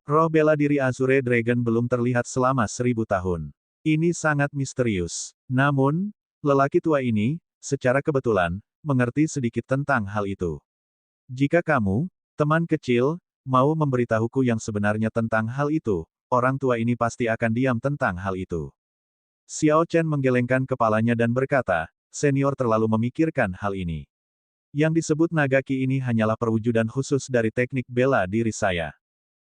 Roh bela diri Azure Dragon belum terlihat selama 1000 tahun. Ini sangat misterius. Namun, lelaki tua ini, secara kebetulan, mengerti sedikit tentang hal itu. Jika kamu, teman kecil, mau memberitahuku yang sebenarnya tentang hal itu, orang tua ini pasti akan diam tentang hal itu. Xiao Chen menggelengkan kepalanya dan berkata, senior terlalu memikirkan hal ini. Yang disebut naga ki ini hanyalah perwujudan khusus dari teknik bela diri saya.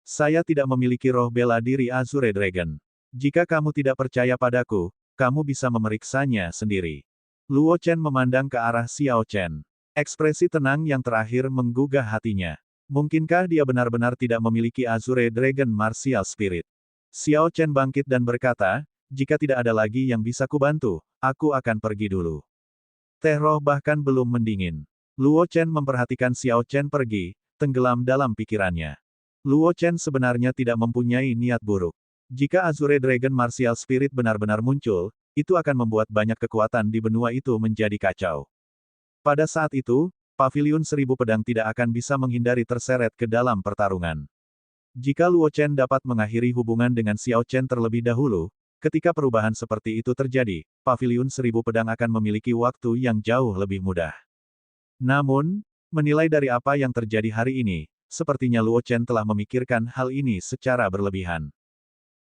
Saya tidak memiliki roh bela diri Azure Dragon. Jika kamu tidak percaya padaku, kamu bisa memeriksanya sendiri. Luo Chen memandang ke arah Xiao Chen. Ekspresi tenang yang terakhir menggugah hatinya. Mungkinkah dia benar-benar tidak memiliki Azure Dragon Martial Spirit? Xiao Chen bangkit dan berkata, jika tidak ada lagi yang bisa kubantu, aku akan pergi dulu. Teh roh bahkan belum mendingin. Luo Chen memperhatikan Xiao Chen pergi, tenggelam dalam pikirannya. Luo Chen sebenarnya tidak mempunyai niat buruk. Jika Azure Dragon Martial Spirit benar-benar muncul, itu akan membuat banyak kekuatan di benua itu menjadi kacau. Pada saat itu, Paviliun Seribu Pedang tidak akan bisa menghindari terseret ke dalam pertarungan. Jika Luo Chen dapat mengakhiri hubungan dengan Xiao Chen terlebih dahulu, ketika perubahan seperti itu terjadi, Paviliun Seribu Pedang akan memiliki waktu yang jauh lebih mudah. Namun, menilai dari apa yang terjadi hari ini, sepertinya Luo Chen telah memikirkan hal ini secara berlebihan.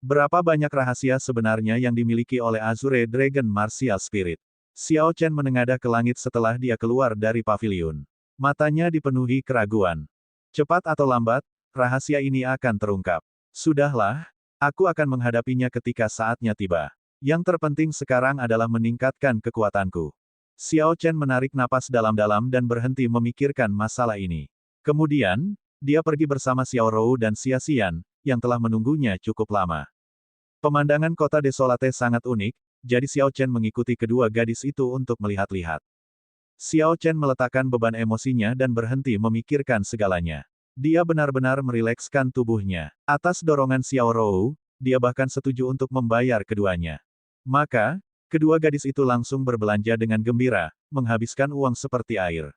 Berapa banyak rahasia sebenarnya yang dimiliki oleh Azure Dragon Martial Spirit? Xiao Chen menengadah ke langit setelah dia keluar dari paviliun. Matanya dipenuhi keraguan. Cepat atau lambat, rahasia ini akan terungkap. Sudahlah, aku akan menghadapinya ketika saatnya tiba. Yang terpenting sekarang adalah meningkatkan kekuatanku. Xiao Chen menarik napas dalam-dalam dan berhenti memikirkan masalah ini. Kemudian, dia pergi bersama Xiao Rou dan Xia Xian, yang telah menunggunya cukup lama. Pemandangan kota desolate sangat unik, jadi Xiao Chen mengikuti kedua gadis itu untuk melihat-lihat. Xiao Chen meletakkan beban emosinya dan berhenti memikirkan segalanya. Dia benar-benar merilekskan tubuhnya. Atas dorongan Xiao Rou, dia bahkan setuju untuk membayar keduanya. Maka, kedua gadis itu langsung berbelanja dengan gembira, menghabiskan uang seperti air.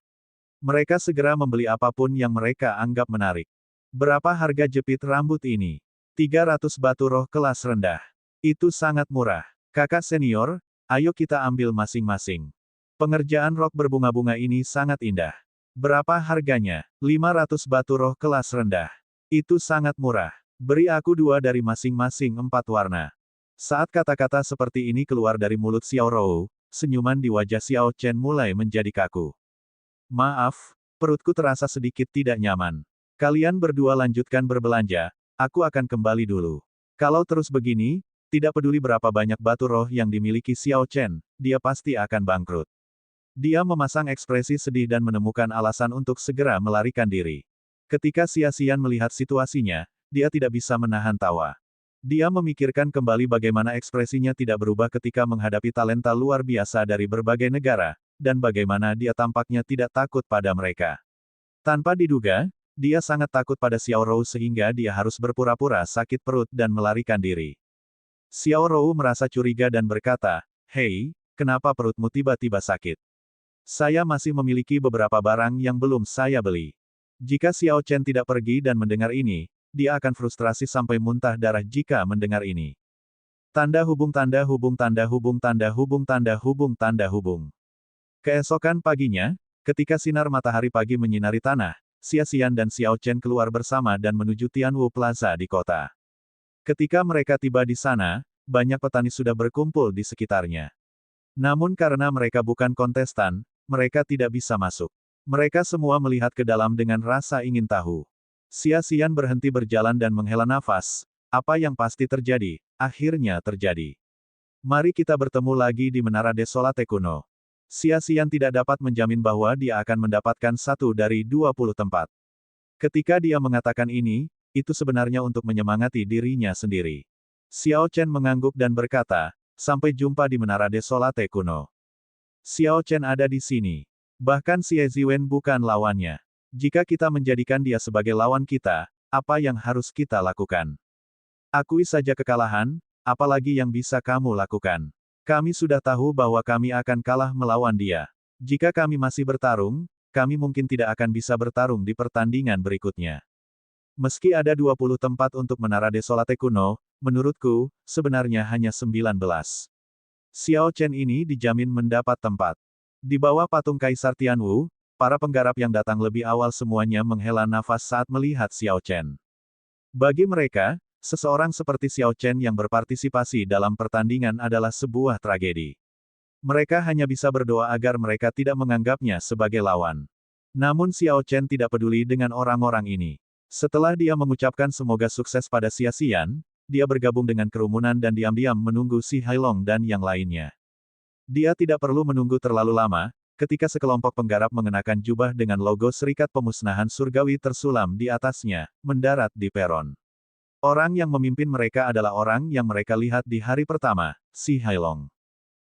Mereka segera membeli apapun yang mereka anggap menarik. Berapa harga jepit rambut ini? 300 batu roh kelas rendah. Itu sangat murah. Kakak senior, ayo kita ambil masing-masing. Pengerjaan rok berbunga-bunga ini sangat indah. Berapa harganya? 500 batu roh kelas rendah. Itu sangat murah. Beri aku 2 dari masing-masing 4 warna. Saat kata-kata seperti ini keluar dari mulut Xiao Rou, senyuman di wajah Xiao Chen mulai menjadi kaku. Maaf, perutku terasa sedikit tidak nyaman. Kalian berdua lanjutkan berbelanja, aku akan kembali dulu. Kalau terus begini, tidak peduli berapa banyak batu roh yang dimiliki Xiao Chen, dia pasti akan bangkrut. Dia memasang ekspresi sedih dan menemukan alasan untuk segera melarikan diri. Ketika Xia Xian melihat situasinya, dia tidak bisa menahan tawa. Dia memikirkan kembali bagaimana ekspresinya tidak berubah ketika menghadapi talenta luar biasa dari berbagai negara, dan bagaimana dia tampaknya tidak takut pada mereka. Tanpa diduga, dia sangat takut pada Xiao Rou sehingga dia harus berpura-pura sakit perut dan melarikan diri. Xiao Rou merasa curiga dan berkata, "Hei, kenapa perutmu tiba-tiba sakit? Saya masih memiliki beberapa barang yang belum saya beli." Jika Xiao Chen tidak pergi dan mendengar ini, dia akan frustrasi sampai muntah darah jika mendengar ini. Tanda hubung tanda hubung tanda hubung tanda hubung tanda hubung tanda hubung. Keesokan paginya, ketika sinar matahari pagi menyinari tanah, Xia Xian dan Xiao Chen keluar bersama dan menuju Tianwu Plaza di kota. Ketika mereka tiba di sana, banyak petani sudah berkumpul di sekitarnya. Namun karena mereka bukan kontestan, mereka tidak bisa masuk. Mereka semua melihat ke dalam dengan rasa ingin tahu. Xia Xian berhenti berjalan dan menghela nafas. Apa yang pasti terjadi, akhirnya terjadi. Mari kita bertemu lagi di Menara Desolate kuno. Xia Xian tidak dapat menjamin bahwa dia akan mendapatkan 1 dari 20 tempat. Ketika dia mengatakan ini, itu sebenarnya untuk menyemangati dirinya sendiri. Xiao Chen mengangguk dan berkata, sampai jumpa di Menara Desolate kuno. Xiao Chen ada di sini. Bahkan Xie Ziwen bukan lawannya. Jika kita menjadikan dia sebagai lawan kita, apa yang harus kita lakukan? Akui saja kekalahan, apalagi yang bisa kamu lakukan? Kami sudah tahu bahwa kami akan kalah melawan dia. Jika kami masih bertarung, kami mungkin tidak akan bisa bertarung di pertandingan berikutnya. Meski ada 20 tempat untuk menara desolate kuno, menurutku, sebenarnya hanya 19. Xiao Chen ini dijamin mendapat tempat. Di bawah patung Kaisar Tianwu, para penggarap yang datang lebih awal semuanya menghela nafas saat melihat Xiao Chen. Bagi mereka, seseorang seperti Xiao Chen yang berpartisipasi dalam pertandingan adalah sebuah tragedi. Mereka hanya bisa berdoa agar mereka tidak menganggapnya sebagai lawan. Namun Xiao Chen tidak peduli dengan orang-orang ini. Setelah dia mengucapkan semoga sukses pada Xia Xian, dia bergabung dengan kerumunan dan diam-diam menunggu Si Hailong dan yang lainnya. Dia tidak perlu menunggu terlalu lama, ketika sekelompok penggarap mengenakan jubah dengan logo Serikat Pemusnahan Surgawi tersulam di atasnya, mendarat di peron. Orang yang memimpin mereka adalah orang yang mereka lihat di hari pertama, Si Hailong.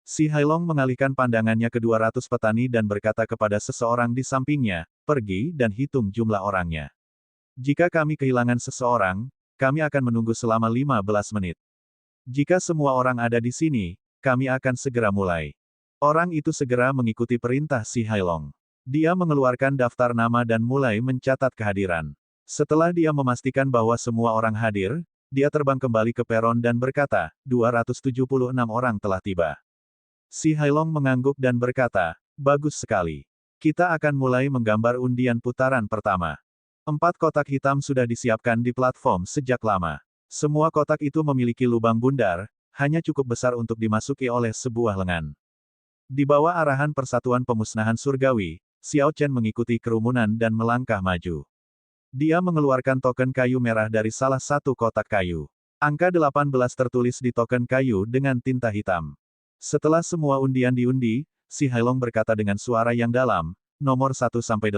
Si Hailong mengalihkan pandangannya ke 200 petani dan berkata kepada seseorang di sampingnya, pergi dan hitung jumlah orangnya. Jika kami kehilangan seseorang, kami akan menunggu selama 15 menit. Jika semua orang ada di sini, kami akan segera mulai. Orang itu segera mengikuti perintah Si Hailong. Dia mengeluarkan daftar nama dan mulai mencatat kehadiran. Setelah dia memastikan bahwa semua orang hadir, dia terbang kembali ke peron dan berkata, 276 orang telah tiba. Si Hailong mengangguk dan berkata, bagus sekali. Kita akan mulai menggambar undian putaran pertama. 4 kotak hitam sudah disiapkan di platform sejak lama. Semua kotak itu memiliki lubang bundar, hanya cukup besar untuk dimasuki oleh sebuah lengan. Di bawah arahan Persatuan Pemusnahan Surgawi, Xiao Chen mengikuti kerumunan dan melangkah maju. Dia mengeluarkan token kayu merah dari salah satu kotak kayu. Angka 18 tertulis di token kayu dengan tinta hitam. Setelah semua undian diundi, Si Hailong berkata dengan suara yang dalam, nomor 1-18,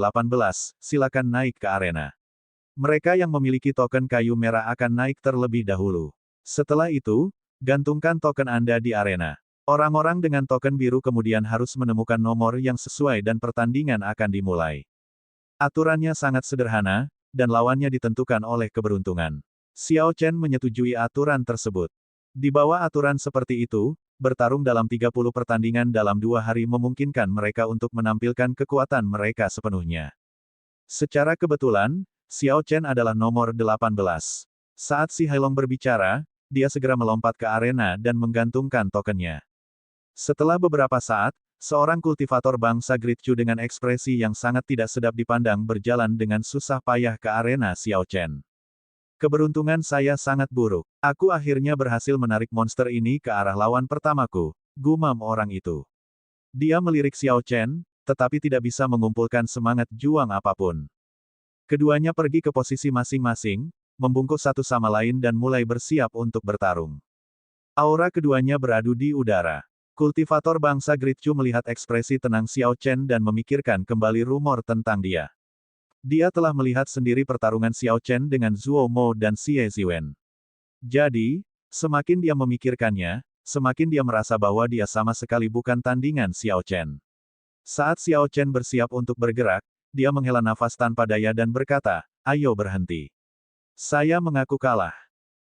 silakan naik ke arena. Mereka yang memiliki token kayu merah akan naik terlebih dahulu. Setelah itu, gantungkan token Anda di arena. Orang-orang dengan token biru kemudian harus menemukan nomor yang sesuai dan pertandingan akan dimulai. Aturannya sangat sederhana, dan lawannya ditentukan oleh keberuntungan. Xiao Chen menyetujui aturan tersebut. Di bawah aturan seperti itu, bertarung dalam 30 pertandingan dalam 2 hari memungkinkan mereka untuk menampilkan kekuatan mereka sepenuhnya. Secara kebetulan, Xiao Chen adalah nomor 18. Saat Si Hailong berbicara, dia segera melompat ke arena dan menggantungkan tokennya. Setelah beberapa saat, seorang kultivator bangsa Gritchu dengan ekspresi yang sangat tidak sedap dipandang berjalan dengan susah payah ke arena Xiao Chen. Keberuntungan saya sangat buruk. Aku akhirnya berhasil menarik monster ini ke arah lawan pertamaku, gumam orang itu. Dia melirik Xiao Chen, tetapi tidak bisa mengumpulkan semangat juang apapun. Keduanya pergi ke posisi masing-masing, membungkuk satu sama lain dan mulai bersiap untuk bertarung. Aura keduanya beradu di udara. Kultivator bangsa Gritchu melihat ekspresi tenang Xiao Chen dan memikirkan kembali rumor tentang dia. Dia telah melihat sendiri pertarungan Xiao Chen dengan Zhuo Mo dan Xie Ziwen. Jadi, semakin dia memikirkannya, semakin dia merasa bahwa dia sama sekali bukan tandingan Xiao Chen. Saat Xiao Chen bersiap untuk bergerak, dia menghela nafas tanpa daya dan berkata, ayo berhenti. Saya mengaku kalah.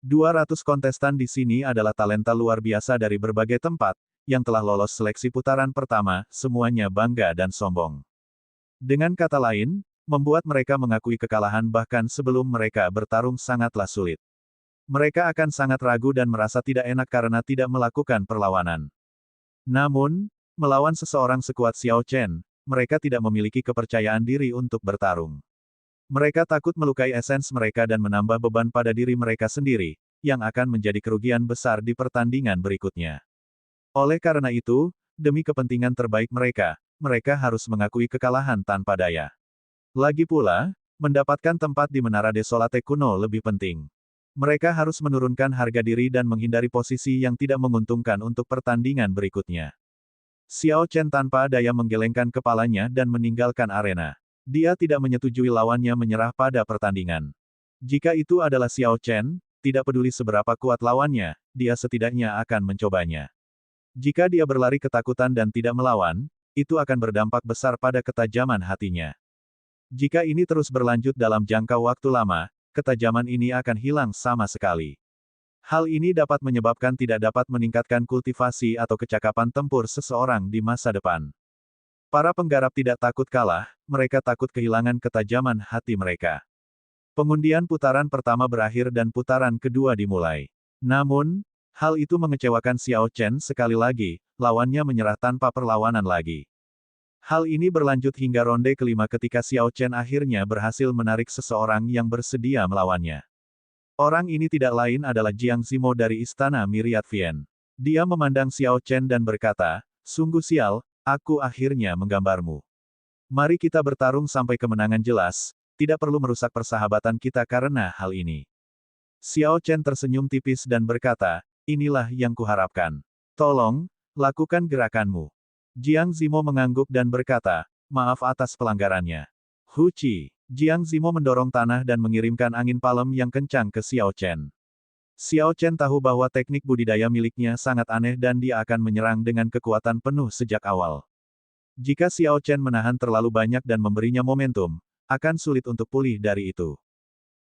200 kontestan di sini adalah talenta luar biasa dari berbagai tempat, yang telah lolos seleksi putaran pertama, semuanya bangga dan sombong. Dengan kata lain, membuat mereka mengakui kekalahan bahkan sebelum mereka bertarung sangatlah sulit. Mereka akan sangat ragu dan merasa tidak enak karena tidak melakukan perlawanan. Namun, melawan seseorang sekuat Xiao Chen, mereka tidak memiliki kepercayaan diri untuk bertarung. Mereka takut melukai esens mereka dan menambah beban pada diri mereka sendiri, yang akan menjadi kerugian besar di pertandingan berikutnya. Oleh karena itu, demi kepentingan terbaik mereka, mereka harus mengakui kekalahan tanpa daya. Lagi pula, mendapatkan tempat di Menara Desolate kuno lebih penting. Mereka harus menurunkan harga diri dan menghindari posisi yang tidak menguntungkan untuk pertandingan berikutnya. Xiao Chen tanpa daya menggelengkan kepalanya dan meninggalkan arena. Dia tidak menyetujui lawannya menyerah pada pertandingan. Jika itu adalah Xiao Chen, tidak peduli seberapa kuat lawannya, dia setidaknya akan mencobanya. Jika dia berlari ketakutan dan tidak melawan, itu akan berdampak besar pada ketajaman hatinya. Jika ini terus berlanjut dalam jangka waktu lama, ketajaman ini akan hilang sama sekali. Hal ini dapat menyebabkan tidak dapat meningkatkan kultivasi atau kecakapan tempur seseorang di masa depan. Para penggarap tidak takut kalah, mereka takut kehilangan ketajaman hati mereka. Pengundian putaran pertama berakhir dan putaran kedua dimulai. Namun, hal itu mengecewakan Xiao Chen sekali lagi, lawannya menyerah tanpa perlawanan lagi. Hal ini berlanjut hingga ronde kelima ketika Xiao Chen akhirnya berhasil menarik seseorang yang bersedia melawannya. Orang ini tidak lain adalah Jiang Zimo dari Istana Myriad Vien. Dia memandang Xiao Chen dan berkata, "Sungguh sial, aku akhirnya menggambarmu. Mari kita bertarung sampai kemenangan jelas, tidak perlu merusak persahabatan kita karena hal ini." Xiao Chen tersenyum tipis dan berkata, "Inilah yang kuharapkan. Tolong, lakukan gerakanmu." Jiang Zimo mengangguk dan berkata, "Maaf atas pelanggarannya." Hu Qi. Jiang Zimo mendorong tanah dan mengirimkan angin palem yang kencang ke Xiao Chen. Xiao Chen tahu bahwa teknik budidaya miliknya sangat aneh dan dia akan menyerang dengan kekuatan penuh sejak awal. Jika Xiao Chen menahan terlalu banyak dan memberinya momentum, akan sulit untuk pulih dari itu.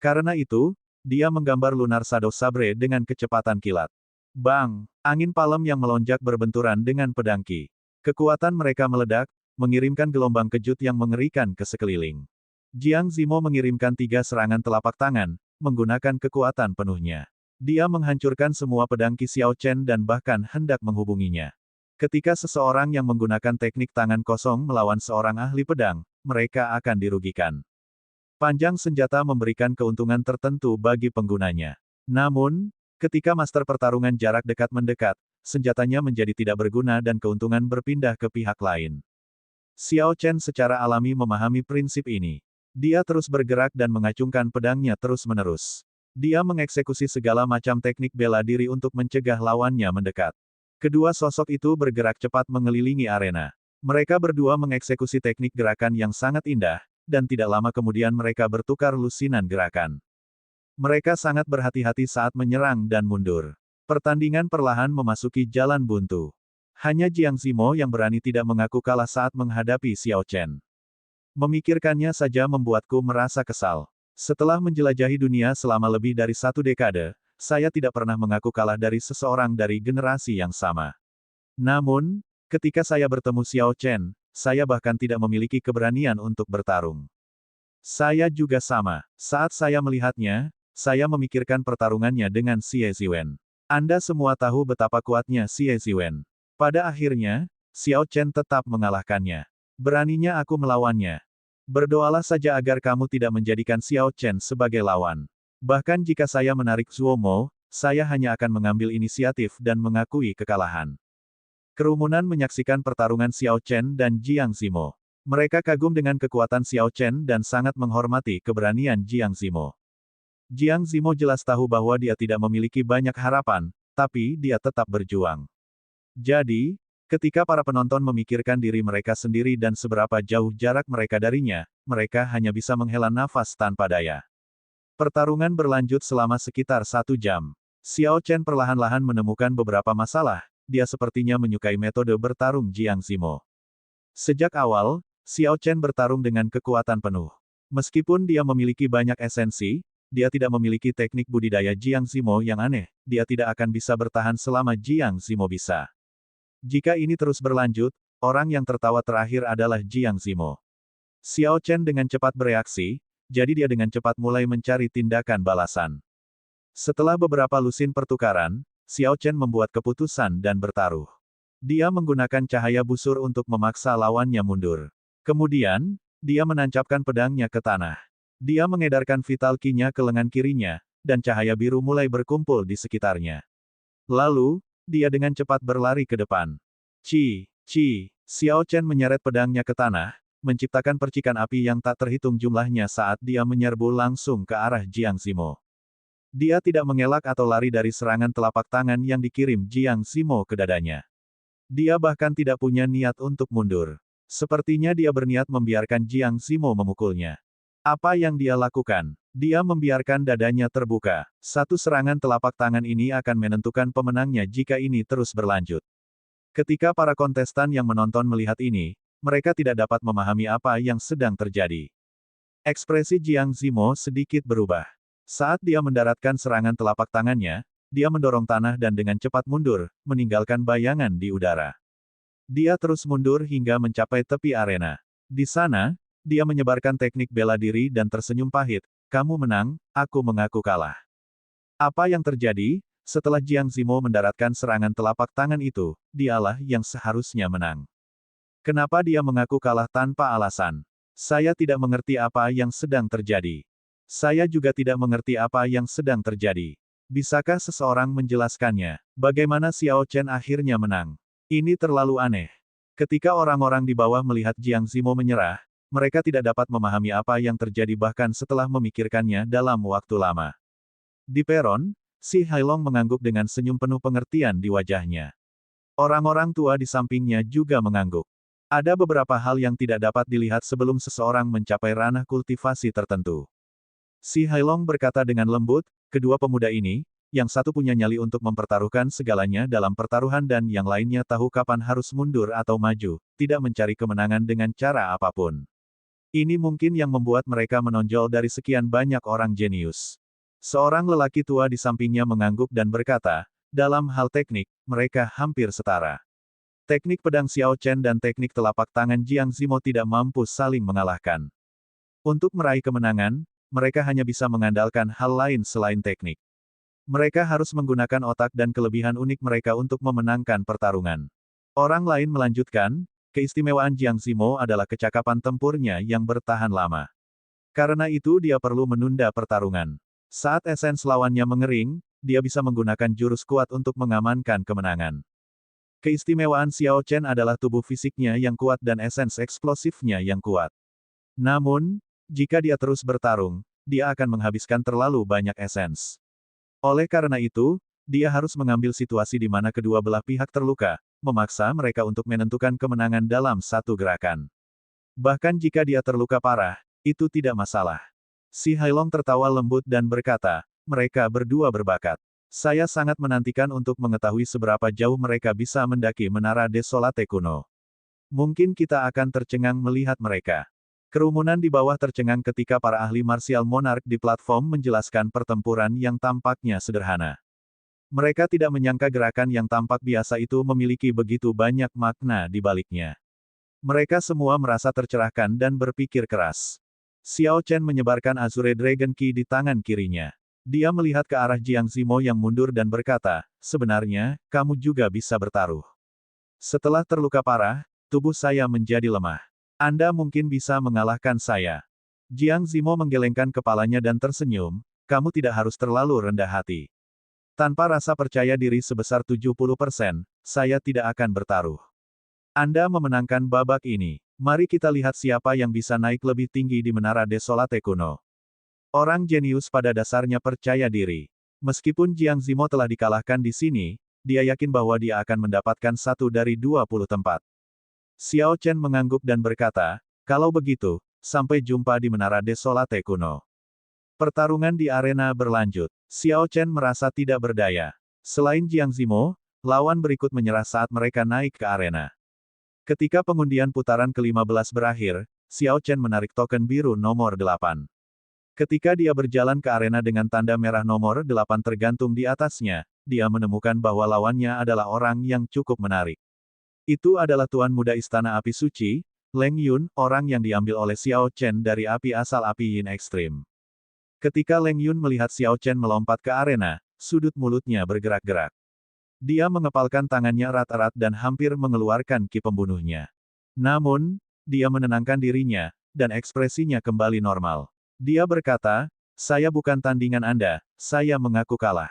Karena itu, dia menggambar Lunar Shadow Sabre dengan kecepatan kilat. Bang! Angin palem yang melonjak berbenturan dengan pedang Qi. Kekuatan mereka meledak, mengirimkan gelombang kejut yang mengerikan ke sekeliling. Jiang Zimo mengirimkan 3 serangan telapak tangan, menggunakan kekuatan penuhnya. Dia menghancurkan semua pedang Qi Xiao Chen dan bahkan hendak menghubunginya. Ketika seseorang yang menggunakan teknik tangan kosong melawan seorang ahli pedang, mereka akan dirugikan. Panjang senjata memberikan keuntungan tertentu bagi penggunanya. Namun, ketika master pertarungan jarak dekat mendekat, senjatanya menjadi tidak berguna dan keuntungan berpindah ke pihak lain. Xiao Chen secara alami memahami prinsip ini. Dia terus bergerak dan mengacungkan pedangnya terus-menerus. Dia mengeksekusi segala macam teknik bela diri untuk mencegah lawannya mendekat. Kedua sosok itu bergerak cepat mengelilingi arena. Mereka berdua mengeksekusi teknik gerakan yang sangat indah, dan tidak lama kemudian mereka bertukar lusinan gerakan. Mereka sangat berhati-hati saat menyerang dan mundur. Pertandingan perlahan memasuki jalan buntu. Hanya Jiang Zimo yang berani tidak mengaku kalah saat menghadapi Xiao Chen. Memikirkannya saja membuatku merasa kesal. Setelah menjelajahi dunia selama lebih dari 1 dekade, saya tidak pernah mengaku kalah dari seseorang dari generasi yang sama. Namun, ketika saya bertemu Xiao Chen, saya bahkan tidak memiliki keberanian untuk bertarung. Saya juga sama. Saat saya melihatnya, saya memikirkan pertarungannya dengan Xie Ziwen. Anda semua tahu betapa kuatnya Xie Ziwen. Pada akhirnya, Xiao Chen tetap mengalahkannya. Beraninya aku melawannya. Berdoalah saja agar kamu tidak menjadikan Xiao Chen sebagai lawan. Bahkan jika saya menarik Zuo Mo, saya hanya akan mengambil inisiatif dan mengakui kekalahan. Kerumunan menyaksikan pertarungan Xiao Chen dan Jiang Zimo. Mereka kagum dengan kekuatan Xiao Chen dan sangat menghormati keberanian Jiang Zimo. Jiang Zimo jelas tahu bahwa dia tidak memiliki banyak harapan, tapi dia tetap berjuang. Jadi, ketika para penonton memikirkan diri mereka sendiri dan seberapa jauh jarak mereka darinya, mereka hanya bisa menghela nafas tanpa daya. Pertarungan berlanjut selama sekitar 1 jam. Xiao Chen perlahan-lahan menemukan beberapa masalah, dia sepertinya menyukai metode bertarung Jiang Zimo. Sejak awal, Xiao Chen bertarung dengan kekuatan penuh. Meskipun dia memiliki banyak esensi, dia tidak memiliki teknik budidaya Jiang Zimo yang aneh, dia tidak akan bisa bertahan selama Jiang Zimo bisa. Jika ini terus berlanjut, orang yang tertawa terakhir adalah Jiang Zimo. Xiao Chen dengan cepat bereaksi, jadi dia dengan cepat mulai mencari tindakan balasan. Setelah beberapa lusin pertukaran, Xiao Chen membuat keputusan dan bertaruh. Dia menggunakan cahaya busur untuk memaksa lawannya mundur. Kemudian, dia menancapkan pedangnya ke tanah. Dia mengedarkan vital Qi-nya ke lengan kirinya, dan cahaya biru mulai berkumpul di sekitarnya. Lalu, dia dengan cepat berlari ke depan. Ci. Xiao Chen menyeret pedangnya ke tanah, menciptakan percikan api yang tak terhitung jumlahnya saat dia menyerbu langsung ke arah Jiang Zimo. Dia tidak mengelak atau lari dari serangan telapak tangan yang dikirim Jiang Zimo ke dadanya. Dia bahkan tidak punya niat untuk mundur. Sepertinya dia berniat membiarkan Jiang Zimo memukulnya. Apa yang dia lakukan? Dia membiarkan dadanya terbuka. Satu serangan telapak tangan ini akan menentukan pemenangnya jika ini terus berlanjut. Ketika para kontestan yang menonton melihat ini, mereka tidak dapat memahami apa yang sedang terjadi. Ekspresi Jiang Zimo sedikit berubah. Saat dia mendaratkan serangan telapak tangannya, dia mendorong tanah dan dengan cepat mundur, meninggalkan bayangan di udara. Dia terus mundur hingga mencapai tepi arena. Di sana, dia menyebarkan teknik bela diri dan tersenyum pahit, kamu menang, aku mengaku kalah. Apa yang terjadi? Setelah Jiang Zimo mendaratkan serangan telapak tangan itu, dialah yang seharusnya menang. Kenapa dia mengaku kalah tanpa alasan? Saya tidak mengerti apa yang sedang terjadi. Saya juga tidak mengerti apa yang sedang terjadi. Bisakah seseorang menjelaskannya? Bagaimana Xiao Chen akhirnya menang? Ini terlalu aneh. Ketika orang-orang di bawah melihat Jiang Zimo menyerah, mereka tidak dapat memahami apa yang terjadi bahkan setelah memikirkannya dalam waktu lama. Di peron, Si Hailong mengangguk dengan senyum penuh pengertian di wajahnya. Orang-orang tua di sampingnya juga mengangguk. Ada beberapa hal yang tidak dapat dilihat sebelum seseorang mencapai ranah kultivasi tertentu. Si Hailong berkata dengan lembut, kedua pemuda ini, yang satu punya nyali untuk mempertaruhkan segalanya dalam pertaruhan dan yang lainnya tahu kapan harus mundur atau maju, tidak mencari kemenangan dengan cara apapun. Ini mungkin yang membuat mereka menonjol dari sekian banyak orang jenius. Seorang lelaki tua di sampingnya mengangguk dan berkata, dalam hal teknik, mereka hampir setara. Teknik pedang Xiao Chen dan teknik telapak tangan Jiang Zimo tidak mampu saling mengalahkan. Untuk meraih kemenangan, mereka hanya bisa mengandalkan hal lain selain teknik. Mereka harus menggunakan otak dan kelebihan unik mereka untuk memenangkan pertarungan. Orang lain melanjutkan, keistimewaan Jiang Zimo adalah kecakapan tempurnya yang bertahan lama. Karena itu dia perlu menunda pertarungan. Saat esens lawannya mengering, dia bisa menggunakan jurus kuat untuk mengamankan kemenangan. Keistimewaan Xiao Chen adalah tubuh fisiknya yang kuat dan esens eksplosifnya yang kuat. Namun, jika dia terus bertarung, dia akan menghabiskan terlalu banyak esens. Oleh karena itu, dia harus mengambil situasi di mana kedua belah pihak terluka, memaksa mereka untuk menentukan kemenangan dalam satu gerakan. Bahkan jika dia terluka parah, itu tidak masalah. Si Hailong tertawa lembut dan berkata, mereka berdua berbakat. Saya sangat menantikan untuk mengetahui seberapa jauh mereka bisa mendaki Menara Desolate kuno. Mungkin kita akan tercengang melihat mereka. Kerumunan di bawah tercengang ketika para ahli martial monark di platform menjelaskan pertempuran yang tampaknya sederhana. Mereka tidak menyangka gerakan yang tampak biasa itu memiliki begitu banyak makna di baliknya. Mereka semua merasa tercerahkan dan berpikir keras. Xiao Chen menyebarkan Azure Dragon Key di tangan kirinya. Dia melihat ke arah Jiang Zimo yang mundur dan berkata, sebenarnya, kamu juga bisa bertaruh. Setelah terluka parah, tubuh saya menjadi lemah. Anda mungkin bisa mengalahkan saya. Jiang Zimo menggelengkan kepalanya dan tersenyum, kamu tidak harus terlalu rendah hati. Tanpa rasa percaya diri sebesar 70%, saya tidak akan bertaruh. Anda memenangkan babak ini. Mari kita lihat siapa yang bisa naik lebih tinggi di Menara Desolate kuno. Orang jenius pada dasarnya percaya diri. Meskipun Jiang Zimo telah dikalahkan di sini, dia yakin bahwa dia akan mendapatkan 1 dari 20 tempat. Xiao Chen mengangguk dan berkata, kalau begitu, sampai jumpa di Menara Desolate kuno. Pertarungan di arena berlanjut. Xiao Chen merasa tidak berdaya. Selain Jiang Zimo, lawan berikut menyerah saat mereka naik ke arena. Ketika pengundian putaran ke-15 berakhir, Xiao Chen menarik token biru nomor 8. Ketika dia berjalan ke arena dengan tanda merah nomor 8 tergantung di atasnya, dia menemukan bahwa lawannya adalah orang yang cukup menarik. Itu adalah Tuan Muda Istana Api Suci, Leng Yun, orang yang diambil oleh Xiao Chen dari api asal api Yin Ekstrim. Ketika Leng Yun melihat Xiao Chen melompat ke arena, sudut mulutnya bergerak-gerak. Dia mengepalkan tangannya erat-erat dan hampir mengeluarkan ki pembunuhnya. Namun, dia menenangkan dirinya, dan ekspresinya kembali normal. Dia berkata, saya bukan tandingan Anda, saya mengaku kalah.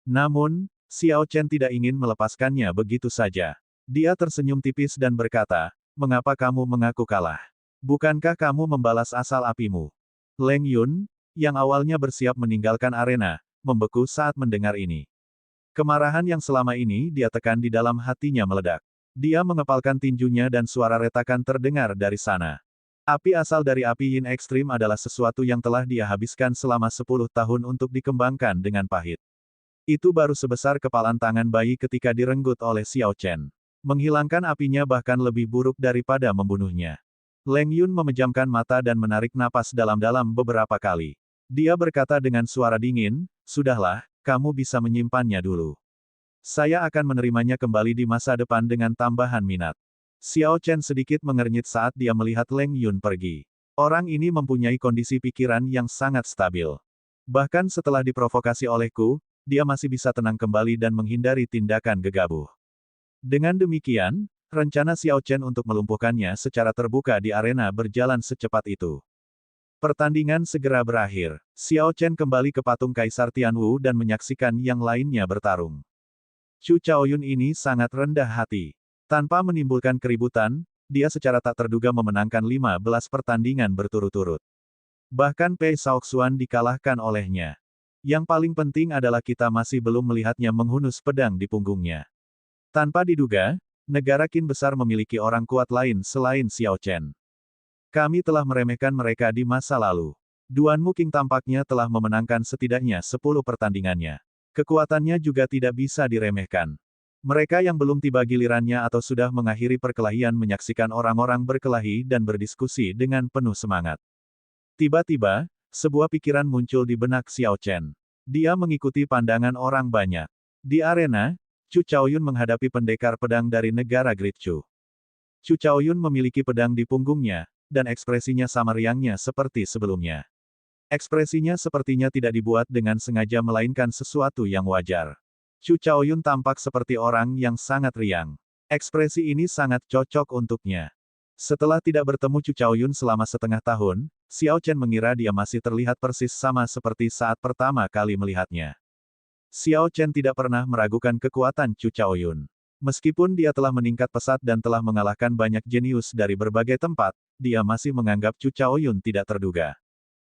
Namun, Xiao Chen tidak ingin melepaskannya begitu saja. Dia tersenyum tipis dan berkata, mengapa kamu mengaku kalah? Bukankah kamu membalas asal apimu? Leng Yun, yang awalnya bersiap meninggalkan arena, membeku saat mendengar ini. Kemarahan yang selama ini dia tekan di dalam hatinya meledak. Dia mengepalkan tinjunya dan suara retakan terdengar dari sana. Api asal dari api Yin Ekstrim adalah sesuatu yang telah dia habiskan selama 10 tahun untuk dikembangkan dengan pahit. Itu baru sebesar kepalan tangan bayi ketika direnggut oleh Xiao Chen. Menghilangkan apinya bahkan lebih buruk daripada membunuhnya. Leng Yun memejamkan mata dan menarik napas dalam-dalam beberapa kali. Dia berkata dengan suara dingin, sudahlah, kamu bisa menyimpannya dulu. Saya akan menerimanya kembali di masa depan dengan tambahan minat. Xiao Chen sedikit mengernyit saat dia melihat Leng Yun pergi. Orang ini mempunyai kondisi pikiran yang sangat stabil. Bahkan setelah diprovokasi olehku, dia masih bisa tenang kembali dan menghindari tindakan gegabah. Dengan demikian, rencana Xiao Chen untuk melumpuhkannya secara terbuka di arena berjalan secepat itu. Pertandingan segera berakhir. Xiao Chen kembali ke patung Kaisar Tianwu dan menyaksikan yang lainnya bertarung. Chu Chaoyun ini sangat rendah hati. Tanpa menimbulkan keributan, dia secara tak terduga memenangkan 15 pertandingan berturut-turut. Bahkan Pei Shaoxuan dikalahkan olehnya. Yang paling penting adalah kita masih belum melihatnya menghunus pedang di punggungnya. Tanpa diduga, negara Qin besar memiliki orang kuat lain selain Xiao Chen. Kami telah meremehkan mereka di masa lalu. Duanmu King tampaknya telah memenangkan setidaknya 10 pertandingannya. Kekuatannya juga tidak bisa diremehkan. Mereka yang belum tiba gilirannya atau sudah mengakhiri perkelahian menyaksikan orang-orang berkelahi dan berdiskusi dengan penuh semangat. Tiba-tiba, sebuah pikiran muncul di benak Xiao Chen. Dia mengikuti pandangan orang banyak. Di arena, Chu Chaoyun menghadapi pendekar pedang dari negara Great Chu. Chu Chaoyun memiliki pedang di punggungnya, dan ekspresinya sama riangnya seperti sebelumnya. Ekspresinya sepertinya tidak dibuat dengan sengaja melainkan sesuatu yang wajar. Chu Chaoyun tampak seperti orang yang sangat riang. Ekspresi ini sangat cocok untuknya. Setelah tidak bertemu Chu Chaoyun selama setengah tahun, Xiao Chen mengira dia masih terlihat persis sama seperti saat pertama kali melihatnya. Xiao Chen tidak pernah meragukan kekuatan Chu Chaoyun. Meskipun dia telah meningkat pesat dan telah mengalahkan banyak jenius dari berbagai tempat, dia masih menganggap Chu Chaoyun tidak terduga.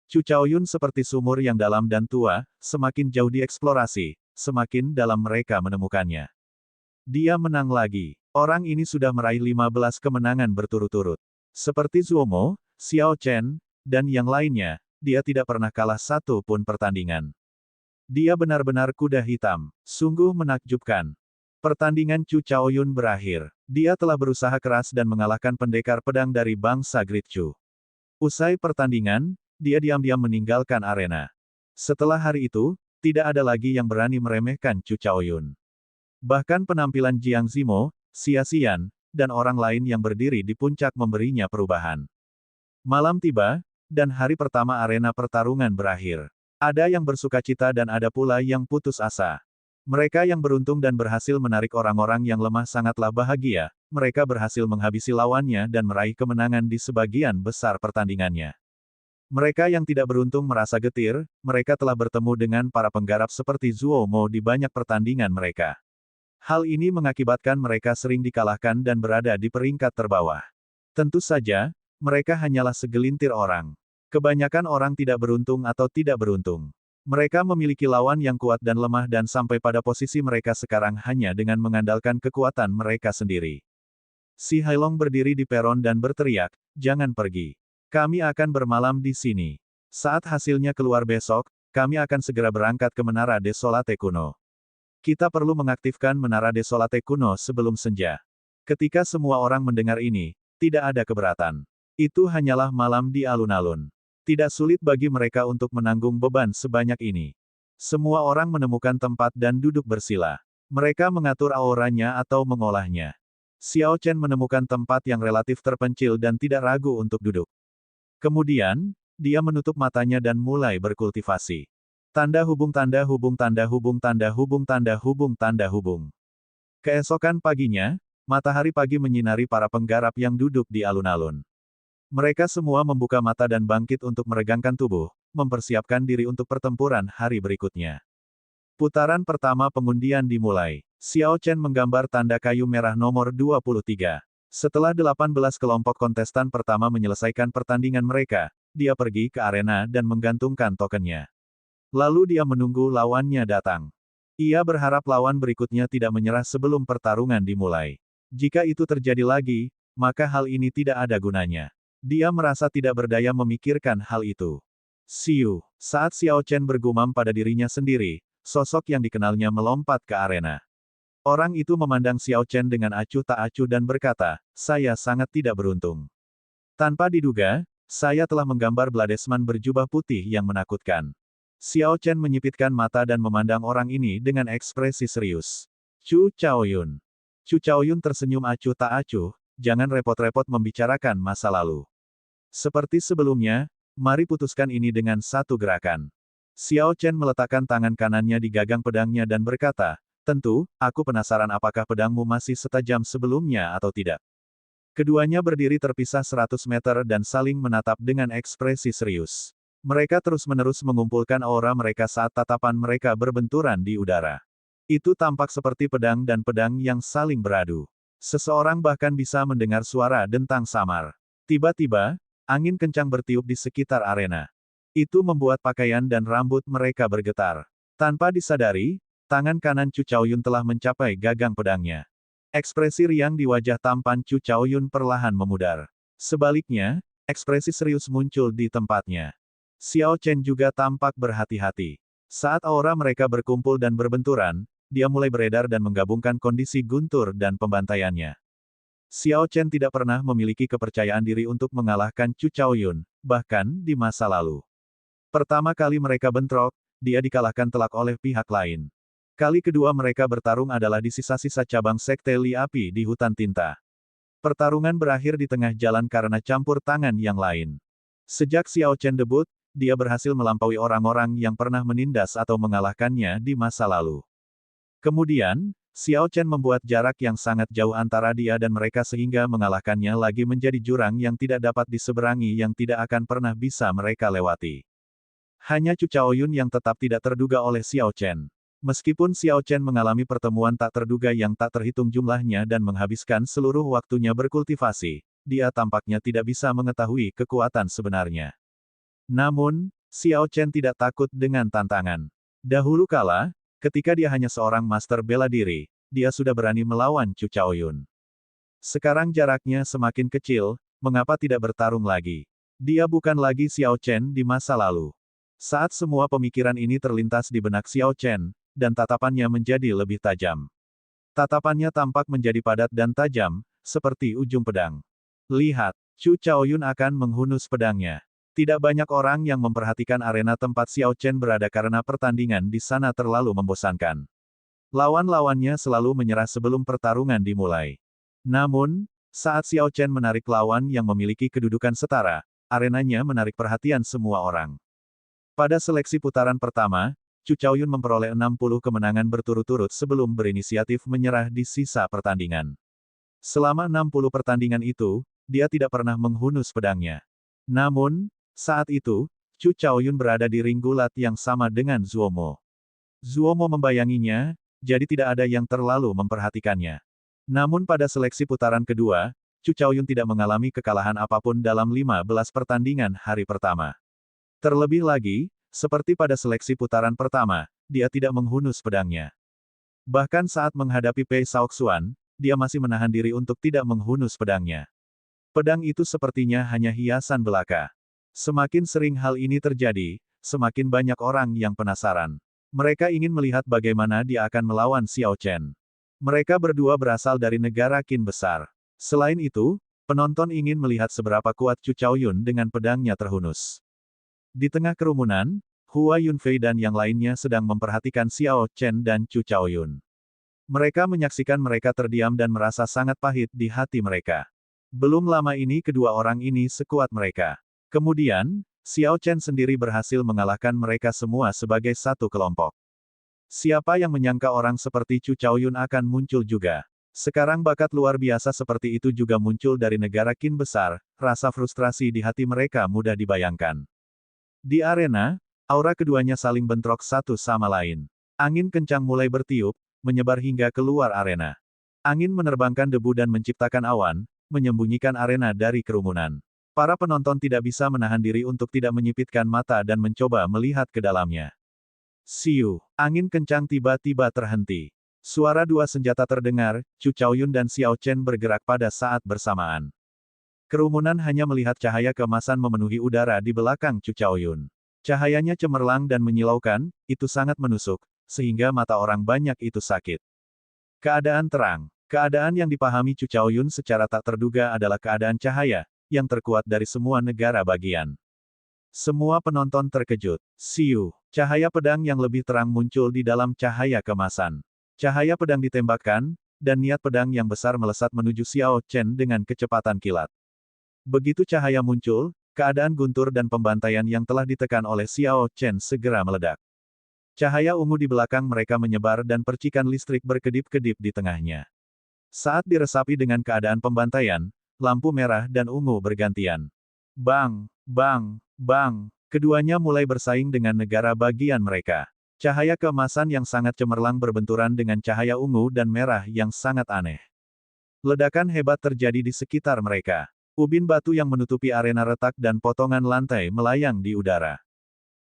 Chu Chaoyun seperti sumur yang dalam dan tua, semakin jauh dieksplorasi, semakin dalam mereka menemukannya. Dia menang lagi. Orang ini sudah meraih 15 kemenangan berturut-turut. Seperti Zuomo, Xiao Chen, dan yang lainnya, dia tidak pernah kalah satu pun pertandingan. Dia benar-benar kuda hitam. Sungguh menakjubkan. Pertandingan Chu Chaoyun berakhir. Dia telah berusaha keras dan mengalahkan pendekar pedang dari bangsa Great Chu. Usai pertandingan, dia diam-diam meninggalkan arena. Setelah hari itu, tidak ada lagi yang berani meremehkan Chu Chaoyun. Bahkan penampilan Jiang Zimo, Xia Xian, dan orang lain yang berdiri di puncak memberinya perubahan. Malam tiba, dan hari pertama arena pertarungan berakhir. Ada yang bersukacita dan ada pula yang putus asa. Mereka yang beruntung dan berhasil menarik orang-orang yang lemah sangatlah bahagia, mereka berhasil menghabisi lawannya dan meraih kemenangan di sebagian besar pertandingannya. Mereka yang tidak beruntung merasa getir, mereka telah bertemu dengan para penggarap seperti Zuomo di banyak pertandingan mereka. Hal ini mengakibatkan mereka sering dikalahkan dan berada di peringkat terbawah. Tentu saja, mereka hanyalah segelintir orang. Kebanyakan orang tidak beruntung atau tidak beruntung. Mereka memiliki lawan yang kuat dan lemah dan sampai pada posisi mereka sekarang hanya dengan mengandalkan kekuatan mereka sendiri. Si Hailong berdiri di peron dan berteriak, "Jangan pergi. Kami akan bermalam di sini. Saat hasilnya keluar besok, kami akan segera berangkat ke Menara Desolate kuno. Kita perlu mengaktifkan Menara Desolate kuno sebelum senja." Ketika semua orang mendengar ini, tidak ada keberatan. Itu hanyalah malam di alun-alun. Tidak sulit bagi mereka untuk menanggung beban sebanyak ini. Semua orang menemukan tempat dan duduk bersila. Mereka mengatur auranya atau mengolahnya. Xiao Chen menemukan tempat yang relatif terpencil dan tidak ragu untuk duduk. Kemudian, dia menutup matanya dan mulai berkultivasi. Tanda hubung tanda hubung tanda hubung tanda hubung tanda hubung tanda hubung. Keesokan paginya, matahari pagi menyinari para penggarap yang duduk di alun-alun. Mereka semua membuka mata dan bangkit untuk meregangkan tubuh, mempersiapkan diri untuk pertempuran hari berikutnya. Putaran pertama pengundian dimulai. Xiao Chen menggambar tanda kayu merah nomor 23. Setelah 18 kelompok kontestan pertama menyelesaikan pertandingan mereka, dia pergi ke arena dan menggantungkan tokennya. Lalu dia menunggu lawannya datang. Ia berharap lawan berikutnya tidak menyerah sebelum pertarungan dimulai. Jika itu terjadi lagi, maka hal ini tidak ada gunanya. Dia merasa tidak berdaya memikirkan hal itu. Siu, saat Xiao Chen bergumam pada dirinya sendiri, sosok yang dikenalnya melompat ke arena. Orang itu memandang Xiao Chen dengan acuh tak acuh dan berkata, "Saya sangat tidak beruntung. Tanpa diduga, saya telah menggambar Bladesman berjubah putih yang menakutkan." Xiao Chen menyipitkan mata dan memandang orang ini dengan ekspresi serius. Chu Chaoyun. Chu Chaoyun tersenyum acuh tak acuh, "Jangan repot-repot membicarakan masa lalu. Seperti sebelumnya, mari putuskan ini dengan satu gerakan. Xiao Chen meletakkan tangan kanannya di gagang pedangnya dan berkata, tentu, aku penasaran apakah pedangmu masih setajam sebelumnya atau tidak. Keduanya berdiri terpisah 100 meter dan saling menatap dengan ekspresi serius. Mereka terus-menerus mengumpulkan aura mereka saat tatapan mereka berbenturan di udara. Itu tampak seperti pedang dan pedang yang saling beradu. Seseorang bahkan bisa mendengar suara dentang samar. Tiba-tiba, angin kencang bertiup di sekitar arena. Itu membuat pakaian dan rambut mereka bergetar. Tanpa disadari, tangan kanan Chu Chaoyun telah mencapai gagang pedangnya. Ekspresi riang di wajah tampan Chu Chaoyun perlahan memudar. Sebaliknya, ekspresi serius muncul di tempatnya. Xiao Chen juga tampak berhati-hati. Saat aura mereka berkumpul dan berbenturan, dia mulai beredar dan menggabungkan kondisi guntur dan pembantaiannya. Xiao Chen tidak pernah memiliki kepercayaan diri untuk mengalahkan Chu Chaoyun, bahkan di masa lalu. Pertama kali mereka bentrok, dia dikalahkan telak oleh pihak lain. Kali kedua mereka bertarung adalah di sisa-sisa cabang sekte Li Api di hutan tinta. Pertarungan berakhir di tengah jalan karena campur tangan yang lain. Sejak Xiao Chen debut, dia berhasil melampaui orang-orang yang pernah menindas atau mengalahkannya di masa lalu. Kemudian, Xiao Chen membuat jarak yang sangat jauh antara dia dan mereka sehingga mengalahkannya lagi menjadi jurang yang tidak dapat diseberangi yang tidak akan pernah bisa mereka lewati. Hanya Chu Chaoyun yang tetap tidak terduga oleh Xiao Chen. Meskipun Xiao Chen mengalami pertemuan tak terduga yang tak terhitung jumlahnya dan menghabiskan seluruh waktunya berkultivasi, dia tampaknya tidak bisa mengetahui kekuatan sebenarnya. Namun, Xiao Chen tidak takut dengan tantangan. Dahulu kala, ketika dia hanya seorang master bela diri, dia sudah berani melawan Chu Chaoyun. Sekarang jaraknya semakin kecil, mengapa tidak bertarung lagi? Dia bukan lagi Xiao Chen di masa lalu. Saat semua pemikiran ini terlintas di benak Xiao Chen, dan tatapannya menjadi lebih tajam. Tatapannya tampak menjadi padat dan tajam, seperti ujung pedang. Lihat, Chu Chaoyun akan menghunus pedangnya. Tidak banyak orang yang memperhatikan arena tempat Xiao Chen berada karena pertandingan di sana terlalu membosankan. Lawan-lawannya selalu menyerah sebelum pertarungan dimulai. Namun, saat Xiao Chen menarik lawan yang memiliki kedudukan setara, arenanya menarik perhatian semua orang. Pada seleksi putaran pertama, Chu Chaoyun memperoleh 60 kemenangan berturut-turut sebelum berinisiatif menyerah di sisa pertandingan. Selama 60 pertandingan itu, dia tidak pernah menghunus pedangnya. Namun, saat itu, Chu Chaoyun berada di ring gulat yang sama dengan Zuomo. Zuomo membayanginya, jadi tidak ada yang terlalu memperhatikannya. Namun pada seleksi putaran kedua, Chu Chaoyun tidak mengalami kekalahan apapun dalam 15 pertandingan hari pertama. Terlebih lagi, seperti pada seleksi putaran pertama, dia tidak menghunus pedangnya. Bahkan saat menghadapi Pei Shaoxuan, dia masih menahan diri untuk tidak menghunus pedangnya. Pedang itu sepertinya hanya hiasan belaka. Semakin sering hal ini terjadi, semakin banyak orang yang penasaran. Mereka ingin melihat bagaimana dia akan melawan Xiao Chen. Mereka berdua berasal dari negara Qin besar. Selain itu, penonton ingin melihat seberapa kuat Chu Chaoyun dengan pedangnya terhunus. Di tengah kerumunan, Hua Yunfei dan yang lainnya sedang memperhatikan Xiao Chen dan Chu Chaoyun. Mereka menyaksikan mereka terdiam dan merasa sangat pahit di hati mereka. Belum lama ini kedua orang ini sekuat mereka. Kemudian, Xiao Chen sendiri berhasil mengalahkan mereka semua sebagai satu kelompok. Siapa yang menyangka orang seperti Chu Chaoyun akan muncul juga? Sekarang bakat luar biasa seperti itu juga muncul dari negara Qin besar, rasa frustrasi di hati mereka mudah dibayangkan. Di arena, aura keduanya saling bentrok satu sama lain. Angin kencang mulai bertiup, menyebar hingga keluar arena. Angin menerbangkan debu dan menciptakan awan, menyembunyikan arena dari kerumunan. Para penonton tidak bisa menahan diri untuk tidak menyipitkan mata dan mencoba melihat ke dalamnya. Siu, angin kencang tiba-tiba terhenti. Suara dua senjata terdengar, Chu Chaoyun dan Xiao Chen bergerak pada saat bersamaan. Kerumunan hanya melihat cahaya keemasan memenuhi udara di belakang Chu Chaoyun. Cahayanya cemerlang dan menyilaukan, itu sangat menusuk, sehingga mata orang banyak itu sakit. Keadaan terang. Keadaan yang dipahami Chu Chaoyun secara tak terduga adalah keadaan cahaya, yang terkuat dari semua negara bagian. Semua penonton terkejut. Siu, cahaya pedang yang lebih terang muncul di dalam cahaya kemasan. Cahaya pedang ditembakkan, dan niat pedang yang besar melesat menuju Xiao Chen dengan kecepatan kilat. Begitu cahaya muncul, keadaan guntur dan pembantaian yang telah ditekan oleh Xiao Chen segera meledak. Cahaya ungu di belakang mereka menyebar dan percikan listrik berkedip-kedip di tengahnya. Saat diresapi dengan keadaan pembantaian, lampu merah dan ungu bergantian. Bang, bang, bang, keduanya mulai bersaing dengan negara bagian mereka. Cahaya keemasan yang sangat cemerlang berbenturan dengan cahaya ungu dan merah yang sangat aneh. Ledakan hebat terjadi di sekitar mereka. Ubin batu yang menutupi arena retak dan potongan lantai melayang di udara.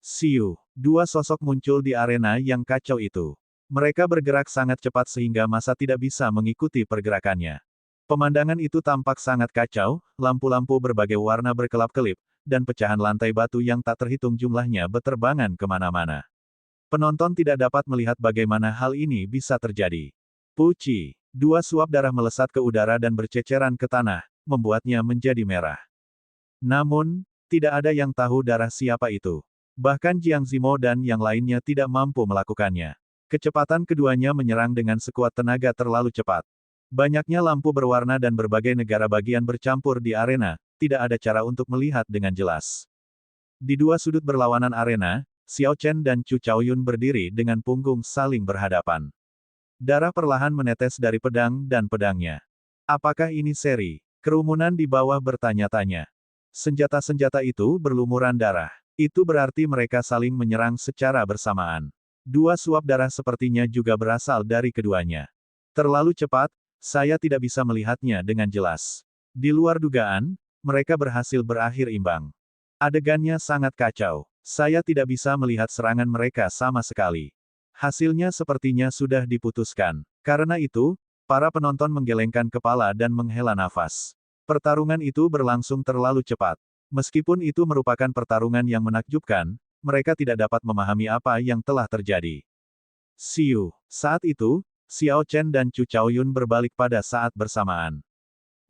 Siu, dua sosok muncul di arena yang kacau itu. Mereka bergerak sangat cepat sehingga massa tidak bisa mengikuti pergerakannya. Pemandangan itu tampak sangat kacau, lampu-lampu berbagai warna berkelap-kelip, dan pecahan lantai batu yang tak terhitung jumlahnya beterbangan kemana-mana. Penonton tidak dapat melihat bagaimana hal ini bisa terjadi. Puci, dua suap darah melesat ke udara dan berceceran ke tanah, membuatnya menjadi merah. Namun, tidak ada yang tahu darah siapa itu. Bahkan Jiang Zimo dan yang lainnya tidak mampu melakukannya. Kecepatan keduanya menyerang dengan sekuat tenaga terlalu cepat. Banyaknya lampu berwarna dan berbagai negara bagian bercampur di arena, tidak ada cara untuk melihat dengan jelas. Di dua sudut berlawanan arena, Xiao Chen dan Chu Chaoyun berdiri dengan punggung saling berhadapan. Darah perlahan menetes dari pedang dan pedangnya. Apakah ini seri? Kerumunan di bawah bertanya-tanya. Senjata-senjata itu berlumuran darah. Itu berarti mereka saling menyerang secara bersamaan. Dua suap darah sepertinya juga berasal dari keduanya. Terlalu cepat, saya tidak bisa melihatnya dengan jelas. Di luar dugaan, mereka berhasil berakhir imbang. Adegannya sangat kacau. Saya tidak bisa melihat serangan mereka sama sekali. Hasilnya sepertinya sudah diputuskan. Karena itu, para penonton menggelengkan kepala dan menghela nafas. Pertarungan itu berlangsung terlalu cepat. Meskipun itu merupakan pertarungan yang menakjubkan, mereka tidak dapat memahami apa yang telah terjadi. Siu. Saat itu, Xiao Chen dan Chu Chaoyun berbalik pada saat bersamaan.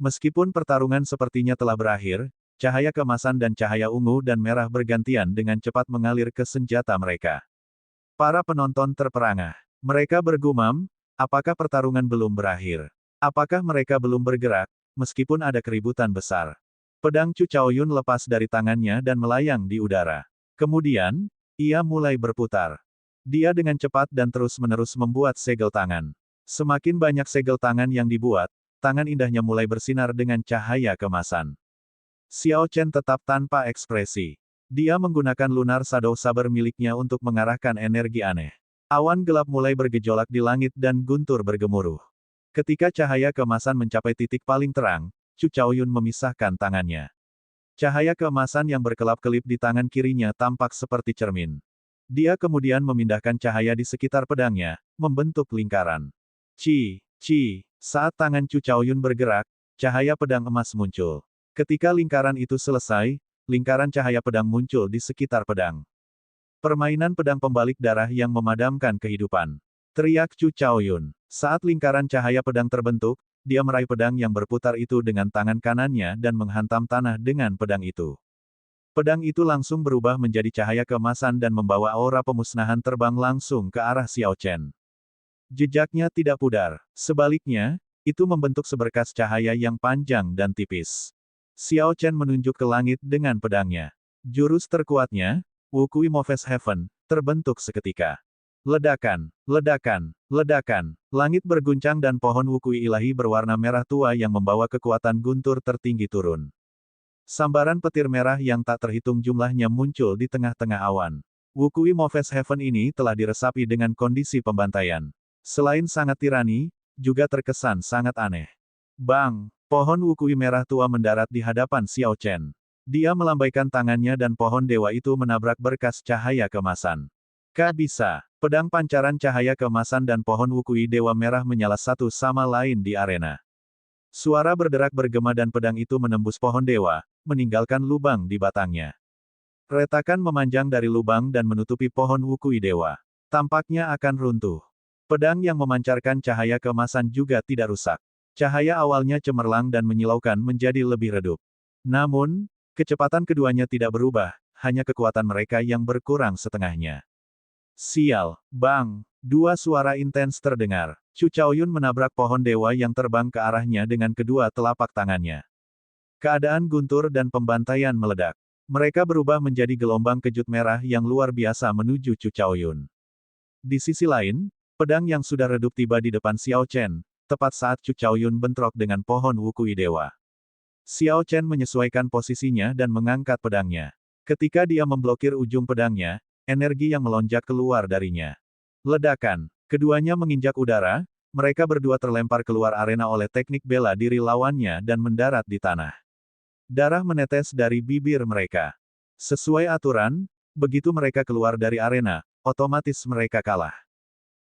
Meskipun pertarungan sepertinya telah berakhir, cahaya keemasan dan cahaya ungu dan merah bergantian dengan cepat mengalir ke senjata mereka. Para penonton terperangah. Mereka bergumam, apakah pertarungan belum berakhir? Apakah mereka belum bergerak, meskipun ada keributan besar? Pedang Chu Chaoyun lepas dari tangannya dan melayang di udara. Kemudian, ia mulai berputar. Dia dengan cepat dan terus-menerus membuat segel tangan. Semakin banyak segel tangan yang dibuat, tangan indahnya mulai bersinar dengan cahaya kemasan. Xiao Chen tetap tanpa ekspresi. Dia menggunakan lunar shadow saber miliknya untuk mengarahkan energi aneh. Awan gelap mulai bergejolak di langit dan guntur bergemuruh. Ketika cahaya kemasan mencapai titik paling terang, Chu Chaoyun memisahkan tangannya. Cahaya keemasan yang berkelap-kelip di tangan kirinya tampak seperti cermin. Dia kemudian memindahkan cahaya di sekitar pedangnya, membentuk lingkaran. Saat tangan Chu Chaoyun bergerak, cahaya pedang emas muncul. Ketika lingkaran itu selesai, lingkaran cahaya pedang muncul di sekitar pedang. Permainan pedang pembalik darah yang memadamkan kehidupan. Teriak Chu Chaoyun. Saat lingkaran cahaya pedang terbentuk, dia meraih pedang yang berputar itu dengan tangan kanannya dan menghantam tanah dengan pedang itu. Pedang itu langsung berubah menjadi cahaya keemasan dan membawa aura pemusnahan terbang langsung ke arah Xiao Chen. Jejaknya tidak pudar. Sebaliknya, itu membentuk seberkas cahaya yang panjang dan tipis. Xiao Chen menunjuk ke langit dengan pedangnya. Jurus terkuatnya, Wukui Moves Heaven, terbentuk seketika. Ledakan, ledakan, ledakan. Langit berguncang dan pohon wukui ilahi berwarna merah tua yang membawa kekuatan guntur tertinggi turun. Sambaran petir merah yang tak terhitung jumlahnya muncul di tengah-tengah awan. Wukui Moves Heaven ini telah diresapi dengan kondisi pembantaian. Selain sangat tirani, juga terkesan sangat aneh. Bang! Pohon wukui merah tua mendarat di hadapan Xiao Chen. Dia melambaikan tangannya dan pohon dewa itu menabrak berkas cahaya kemasan. Bisa. Pedang pancaran cahaya keemasan dan pohon wukui dewa merah menyala satu sama lain di arena. Suara berderak bergema dan pedang itu menembus pohon dewa, meninggalkan lubang di batangnya. Retakan memanjang dari lubang dan menutupi pohon wukui dewa. Tampaknya akan runtuh. Pedang yang memancarkan cahaya keemasan juga tidak rusak. Cahaya awalnya cemerlang dan menyilaukan menjadi lebih redup. Namun, kecepatan keduanya tidak berubah, hanya kekuatan mereka yang berkurang setengahnya. Sial, bang! Dua suara intens terdengar. Chu Chaoyun menabrak pohon dewa yang terbang ke arahnya dengan kedua telapak tangannya. Keadaan guntur dan pembantaian meledak. Mereka berubah menjadi gelombang kejut merah yang luar biasa menuju Chu Chaoyun. Di sisi lain, pedang yang sudah redup tiba di depan Xiao Chen, tepat saat Chu Chaoyun bentrok dengan pohon Wukui Dewa. Xiao Chen menyesuaikan posisinya dan mengangkat pedangnya. Ketika dia memblokir ujung pedangnya, energi yang melonjak keluar darinya. Ledakan. Keduanya menginjak udara, mereka berdua terlempar keluar arena oleh teknik bela diri lawannya dan mendarat di tanah. Darah menetes dari bibir mereka. Sesuai aturan, begitu mereka keluar dari arena, otomatis mereka kalah.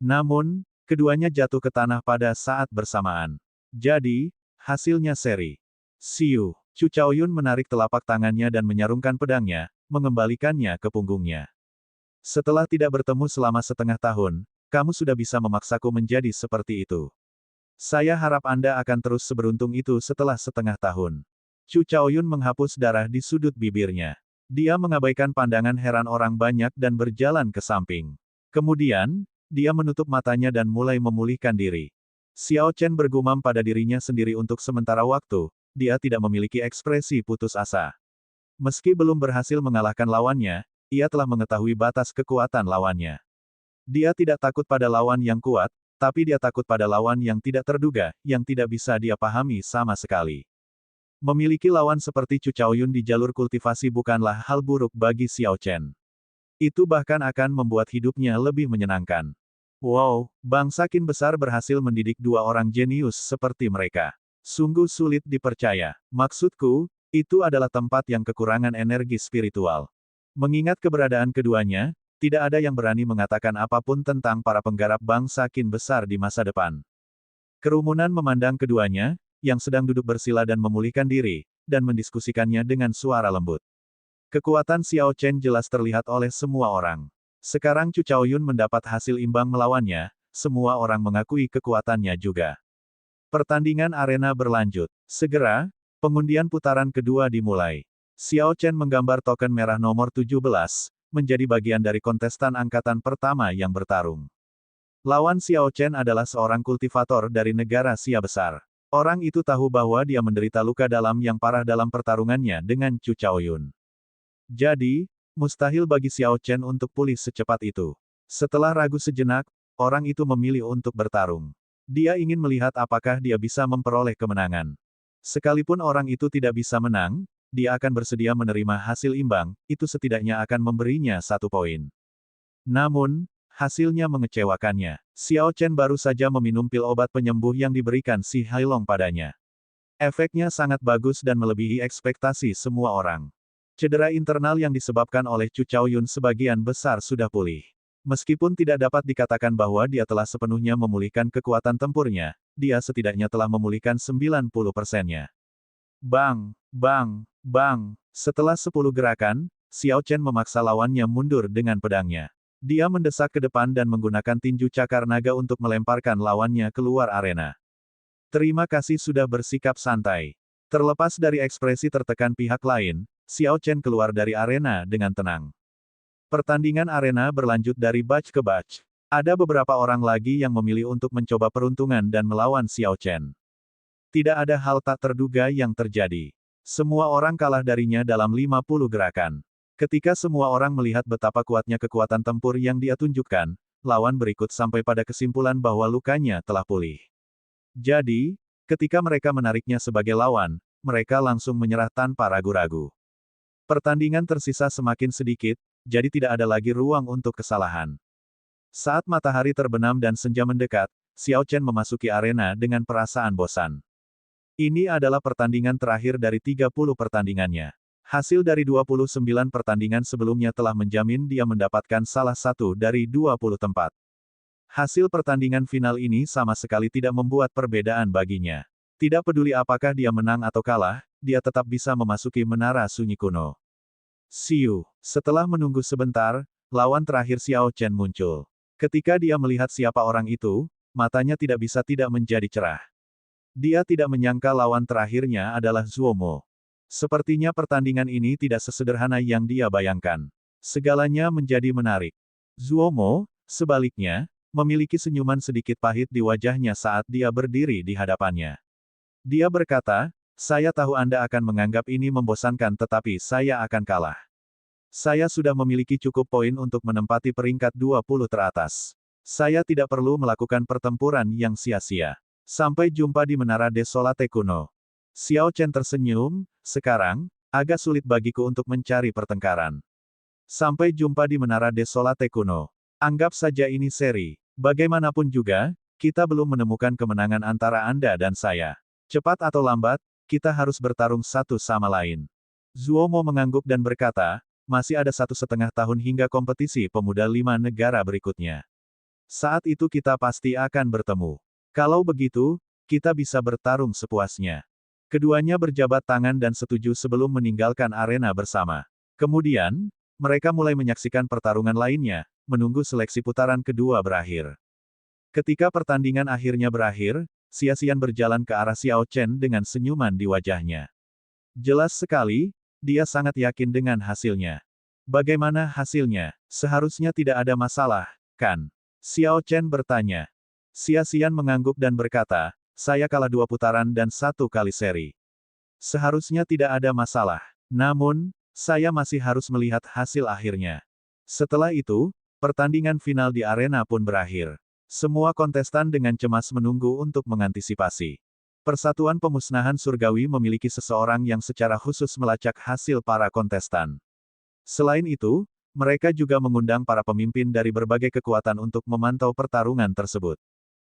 Namun, keduanya jatuh ke tanah pada saat bersamaan. Jadi, hasilnya seri. Siu. Chu Chaoyun menarik telapak tangannya dan menyarungkan pedangnya, mengembalikannya ke punggungnya. Setelah tidak bertemu selama setengah tahun, kamu sudah bisa memaksaku menjadi seperti itu. Saya harap Anda akan terus seberuntung itu setelah setengah tahun. Chu Chaoyun menghapus darah di sudut bibirnya. Dia mengabaikan pandangan heran orang banyak dan berjalan ke samping. Kemudian, dia menutup matanya dan mulai memulihkan diri. Xiao Chen bergumam pada dirinya sendiri untuk sementara waktu, dia tidak memiliki ekspresi putus asa. Meski belum berhasil mengalahkan lawannya, ia telah mengetahui batas kekuatan lawannya. Dia tidak takut pada lawan yang kuat, tapi dia takut pada lawan yang tidak terduga, yang tidak bisa dia pahami sama sekali. Memiliki lawan seperti Chu Chaoyun di jalur kultivasi bukanlah hal buruk bagi Xiao Chen. Itu bahkan akan membuat hidupnya lebih menyenangkan. Wow, bangsa Qin besar berhasil mendidik dua orang jenius seperti mereka. Sungguh sulit dipercaya. Maksudku, itu adalah tempat yang kekurangan energi spiritual. Mengingat keberadaan keduanya, tidak ada yang berani mengatakan apapun tentang para penggarap bangsa Qin besar di masa depan. Kerumunan memandang keduanya, yang sedang duduk bersila dan memulihkan diri, dan mendiskusikannya dengan suara lembut. Kekuatan Xiao Chen jelas terlihat oleh semua orang. Sekarang Chu Chaoyun mendapat hasil imbang melawannya, semua orang mengakui kekuatannya juga. Pertandingan arena berlanjut. Segera, pengundian putaran kedua dimulai. Xiao Chen menggambar token merah nomor 17, menjadi bagian dari kontestan angkatan pertama yang bertarung. Lawan Xiao Chen adalah seorang kultivator dari negara Xia besar. Orang itu tahu bahwa dia menderita luka dalam yang parah dalam pertarungannya dengan Chu Chaoyun. Jadi, mustahil bagi Xiao Chen untuk pulih secepat itu. Setelah ragu sejenak, orang itu memilih untuk bertarung. Dia ingin melihat apakah dia bisa memperoleh kemenangan. Sekalipun orang itu tidak bisa menang, dia akan bersedia menerima hasil imbang, itu setidaknya akan memberinya 1 poin. Namun, hasilnya mengecewakannya. Xiao Chen baru saja meminum pil obat penyembuh yang diberikan si Hailong padanya. Efeknya sangat bagus dan melebihi ekspektasi semua orang. Cedera internal yang disebabkan oleh Chu Chaoyun sebagian besar sudah pulih. Meskipun tidak dapat dikatakan bahwa dia telah sepenuhnya memulihkan kekuatan tempurnya, dia setidaknya telah memulihkan 90%-nya. Bang, bang, bang. Setelah 10 gerakan, Xiao Chen memaksa lawannya mundur dengan pedangnya. Dia mendesak ke depan dan menggunakan tinju cakar naga untuk melemparkan lawannya keluar arena. Terima kasih sudah bersikap santai. Terlepas dari ekspresi tertekan pihak lain, Xiao Chen keluar dari arena dengan tenang. Pertandingan arena berlanjut dari batch ke batch. Ada beberapa orang lagi yang memilih untuk mencoba peruntungan dan melawan Xiao Chen. Tidak ada hal tak terduga yang terjadi. Semua orang kalah darinya dalam 50 gerakan. Ketika semua orang melihat betapa kuatnya kekuatan tempur yang dia tunjukkan, lawan berikut sampai pada kesimpulan bahwa lukanya telah pulih. Jadi, ketika mereka menariknya sebagai lawan, mereka langsung menyerah tanpa ragu-ragu. Pertandingan tersisa semakin sedikit, jadi tidak ada lagi ruang untuk kesalahan. Saat matahari terbenam dan senja mendekat, Xiao Chen memasuki arena dengan perasaan bosan. Ini adalah pertandingan terakhir dari 30 pertandingannya. Hasil dari 29 pertandingan sebelumnya telah menjamin dia mendapatkan salah satu dari 20 tempat. Hasil pertandingan final ini sama sekali tidak membuat perbedaan baginya. Tidak peduli apakah dia menang atau kalah, dia tetap bisa memasuki menara sunyi kuno. Siu. Setelah menunggu sebentar, lawan terakhir Xiao Chen muncul. Ketika dia melihat siapa orang itu, matanya tidak bisa tidak menjadi cerah. Dia tidak menyangka lawan terakhirnya adalah Zuomo. Sepertinya pertandingan ini tidak sesederhana yang dia bayangkan. Segalanya menjadi menarik. Zuomo, sebaliknya, memiliki senyuman sedikit pahit di wajahnya saat dia berdiri di hadapannya. Dia berkata, Saya tahu Anda akan menganggap ini membosankan tetapi saya akan kalah. Saya sudah memiliki cukup poin untuk menempati peringkat 20 teratas. Saya tidak perlu melakukan pertempuran yang sia-sia. Sampai jumpa di Menara Desolate kuno. Xiao Chen tersenyum, sekarang, agak sulit bagiku untuk mencari pertengkaran. Sampai jumpa di Menara Desolate kuno. Anggap saja ini seri. Bagaimanapun juga, kita belum menemukan kemenangan antara Anda dan saya. Cepat atau lambat, kita harus bertarung satu sama lain. Zuomo mengangguk dan berkata, masih ada 1,5 tahun hingga kompetisi pemuda 5 negara berikutnya. Saat itu kita pasti akan bertemu. Kalau begitu, kita bisa bertarung sepuasnya. Keduanya berjabat tangan dan setuju sebelum meninggalkan arena bersama. Kemudian, mereka mulai menyaksikan pertarungan lainnya, menunggu seleksi putaran kedua berakhir. Ketika pertandingan akhirnya berakhir, Xia Xian berjalan ke arah Xiao Chen dengan senyuman di wajahnya. Jelas sekali, dia sangat yakin dengan hasilnya. Bagaimana hasilnya? Seharusnya tidak ada masalah, kan? Xiao Chen bertanya. Xia Xian mengangguk dan berkata, saya kalah 2 putaran dan 1 kali seri. Seharusnya tidak ada masalah. Namun, saya masih harus melihat hasil akhirnya. Setelah itu, pertandingan final di arena pun berakhir. Semua kontestan dengan cemas menunggu untuk mengantisipasi. Persatuan Pemusnahan Surgawi memiliki seseorang yang secara khusus melacak hasil para kontestan. Selain itu, mereka juga mengundang para pemimpin dari berbagai kekuatan untuk memantau pertarungan tersebut.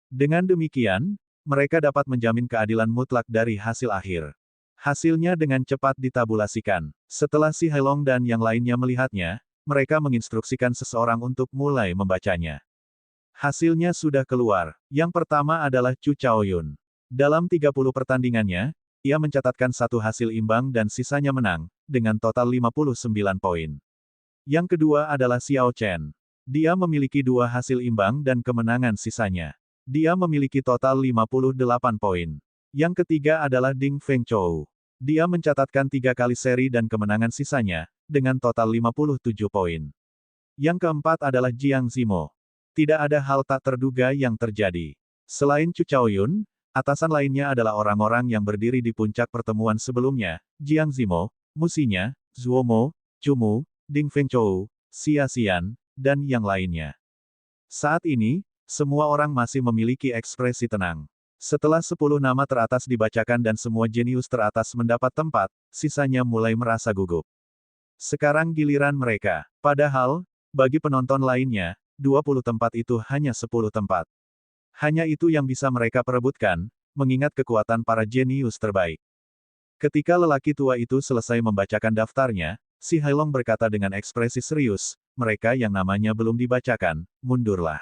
Dengan demikian, mereka dapat menjamin keadilan mutlak dari hasil akhir. Hasilnya dengan cepat ditabulasikan. Setelah Si Hailong dan yang lainnya melihatnya, mereka menginstruksikan seseorang untuk mulai membacanya. Hasilnya sudah keluar. Yang pertama adalah Chu Chaoyun. Dalam 30 pertandingannya, ia mencatatkan 1 hasil imbang dan sisanya menang, dengan total 59 poin. Yang kedua adalah Xiao Chen. Dia memiliki 2 hasil imbang dan kemenangan sisanya. Dia memiliki total 58 poin. Yang ketiga adalah Ding Fengchou. Dia mencatatkan 3 kali seri dan kemenangan sisanya, dengan total 57 poin. Yang keempat adalah Jiang Zimo. Tidak ada hal tak terduga yang terjadi. Selain Chu Chaoyun, atasan lainnya adalah orang-orang yang berdiri di puncak pertemuan sebelumnya, Jiang Zimo, musinya, Zuomo, Chumu, Ding Fengchou, Xia Xian, dan yang lainnya. Saat ini, semua orang masih memiliki ekspresi tenang. Setelah 10 nama teratas dibacakan dan semua jenius teratas mendapat tempat, sisanya mulai merasa gugup. Sekarang giliran mereka. Padahal, bagi penonton lainnya, 20 tempat itu hanya 10 tempat. Hanya itu yang bisa mereka perebutkan, mengingat kekuatan para jenius terbaik. Ketika lelaki tua itu selesai membacakan daftarnya, Si Hailong berkata dengan ekspresi serius, mereka yang namanya belum dibacakan, mundurlah.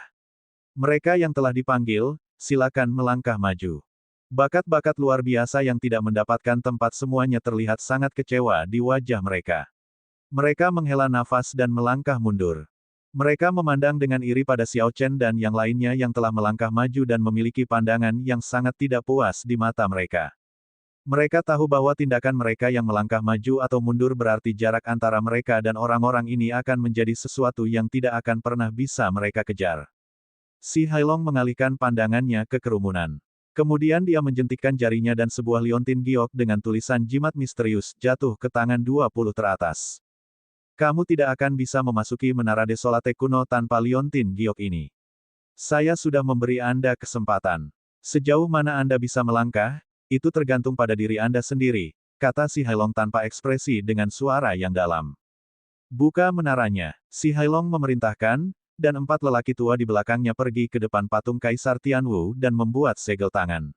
Mereka yang telah dipanggil, silakan melangkah maju. Bakat-bakat luar biasa yang tidak mendapatkan tempat semuanya terlihat sangat kecewa di wajah mereka. Mereka menghela nafas dan melangkah mundur. Mereka memandang dengan iri pada Xiao Chen dan yang lainnya yang telah melangkah maju dan memiliki pandangan yang sangat tidak puas di mata mereka. Mereka tahu bahwa tindakan mereka yang melangkah maju atau mundur berarti jarak antara mereka dan orang-orang ini akan menjadi sesuatu yang tidak akan pernah bisa mereka kejar. Si Hailong mengalihkan pandangannya ke kerumunan. Kemudian dia menjentikkan jarinya dan sebuah liontin giok dengan tulisan jimat misterius jatuh ke tangan 20 teratas. Kamu tidak akan bisa memasuki Menara Desolate kuno tanpa liontin giok ini. Saya sudah memberi Anda kesempatan. Sejauh mana Anda bisa melangkah, itu tergantung pada diri Anda sendiri, kata Si Hailong tanpa ekspresi dengan suara yang dalam. Buka menaranya. Si Hailong memerintahkan, dan 4 lelaki tua di belakangnya pergi ke depan patung Kaisar Tianwu dan membuat segel tangan.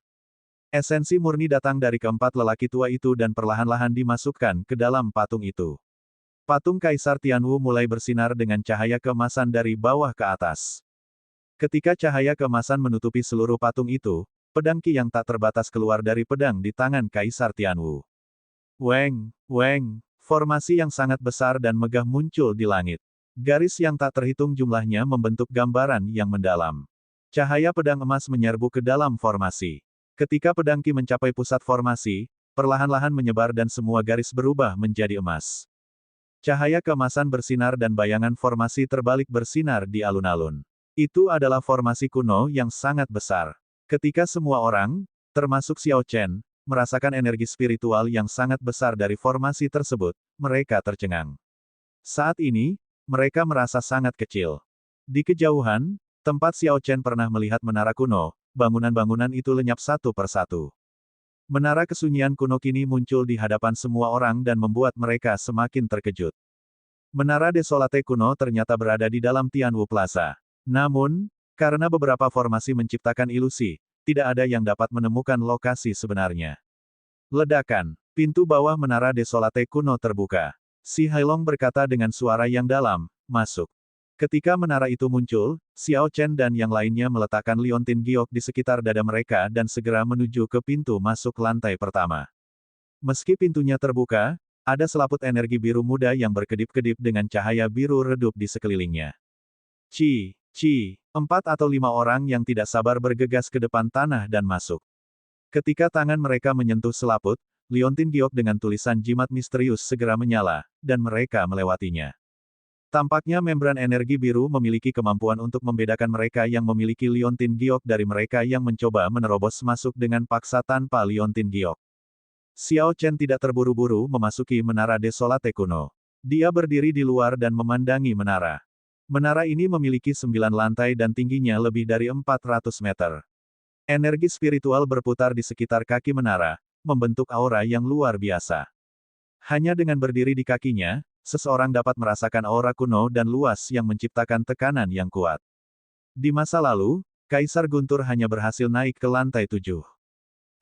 Esensi murni datang dari keempat lelaki tua itu dan perlahan-lahan dimasukkan ke dalam patung itu. Patung Kaisar Tianwu mulai bersinar dengan cahaya keemasan dari bawah ke atas. Ketika cahaya keemasan menutupi seluruh patung itu, pedang Qi yang tak terbatas keluar dari pedang di tangan Kaisar Tianwu. Weng, weng, formasi yang sangat besar dan megah muncul di langit. Garis yang tak terhitung jumlahnya membentuk gambaran yang mendalam. Cahaya pedang emas menyerbu ke dalam formasi. Ketika pedang Qi mencapai pusat formasi, perlahan-lahan menyebar dan semua garis berubah menjadi emas. Cahaya keemasan bersinar dan bayangan formasi terbalik bersinar di alun-alun. Itu adalah formasi kuno yang sangat besar. Ketika semua orang, termasuk Xiao Chen, merasakan energi spiritual yang sangat besar dari formasi tersebut, mereka tercengang. Saat ini, mereka merasa sangat kecil. Di kejauhan, tempat Xiao Chen pernah melihat menara kuno, bangunan-bangunan itu lenyap satu persatu. Menara kesunyian kuno kini muncul di hadapan semua orang dan membuat mereka semakin terkejut. Menara Desolate kuno ternyata berada di dalam Tianwu Plaza. Namun, karena beberapa formasi menciptakan ilusi, tidak ada yang dapat menemukan lokasi sebenarnya. Ledakan. Pintu bawah menara Desolate kuno terbuka. Si Hailong berkata dengan suara yang dalam, masuk. Ketika menara itu muncul, Xiao Chen dan yang lainnya meletakkan liontin giok di sekitar dada mereka dan segera menuju ke pintu masuk lantai pertama. Meski pintunya terbuka, ada selaput energi biru muda yang berkedip-kedip dengan cahaya biru redup di sekelilingnya. 4 atau 5 orang yang tidak sabar bergegas ke depan tanah dan masuk. Ketika tangan mereka menyentuh selaput, liontin giok dengan tulisan jimat misterius segera menyala, dan mereka melewatinya. Tampaknya membran energi biru memiliki kemampuan untuk membedakan mereka yang memiliki liontin giok dari mereka yang mencoba menerobos masuk dengan paksa tanpa liontin giok. Xiao Chen tidak terburu-buru memasuki menara Desolate kuno. Dia berdiri di luar dan memandangi menara. Menara ini memiliki 9 lantai dan tingginya lebih dari 400 meter. Energi spiritual berputar di sekitar kaki menara, membentuk aura yang luar biasa. Hanya dengan berdiri di kakinya, seseorang dapat merasakan aura kuno dan luas yang menciptakan tekanan yang kuat. Di masa lalu, Kaisar Guntur hanya berhasil naik ke lantai 7.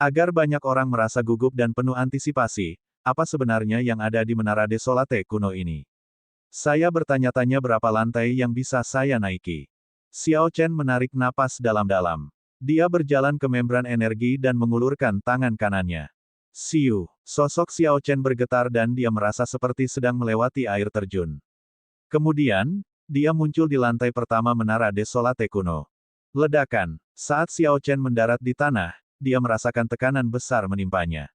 Agar banyak orang merasa gugup dan penuh antisipasi, apa sebenarnya yang ada di Menara Desolate kuno ini? Saya bertanya-tanya berapa lantai yang bisa saya naiki. Xiao Chen menarik napas dalam-dalam. Dia berjalan ke membran energi dan mengulurkan tangan kanannya. Siu, sosok Xiao Chen bergetar dan dia merasa seperti sedang melewati air terjun. Kemudian, dia muncul di lantai pertama Menara Desolate kuno. Ledakan. Saat Xiao Chen mendarat di tanah, dia merasakan tekanan besar menimpanya.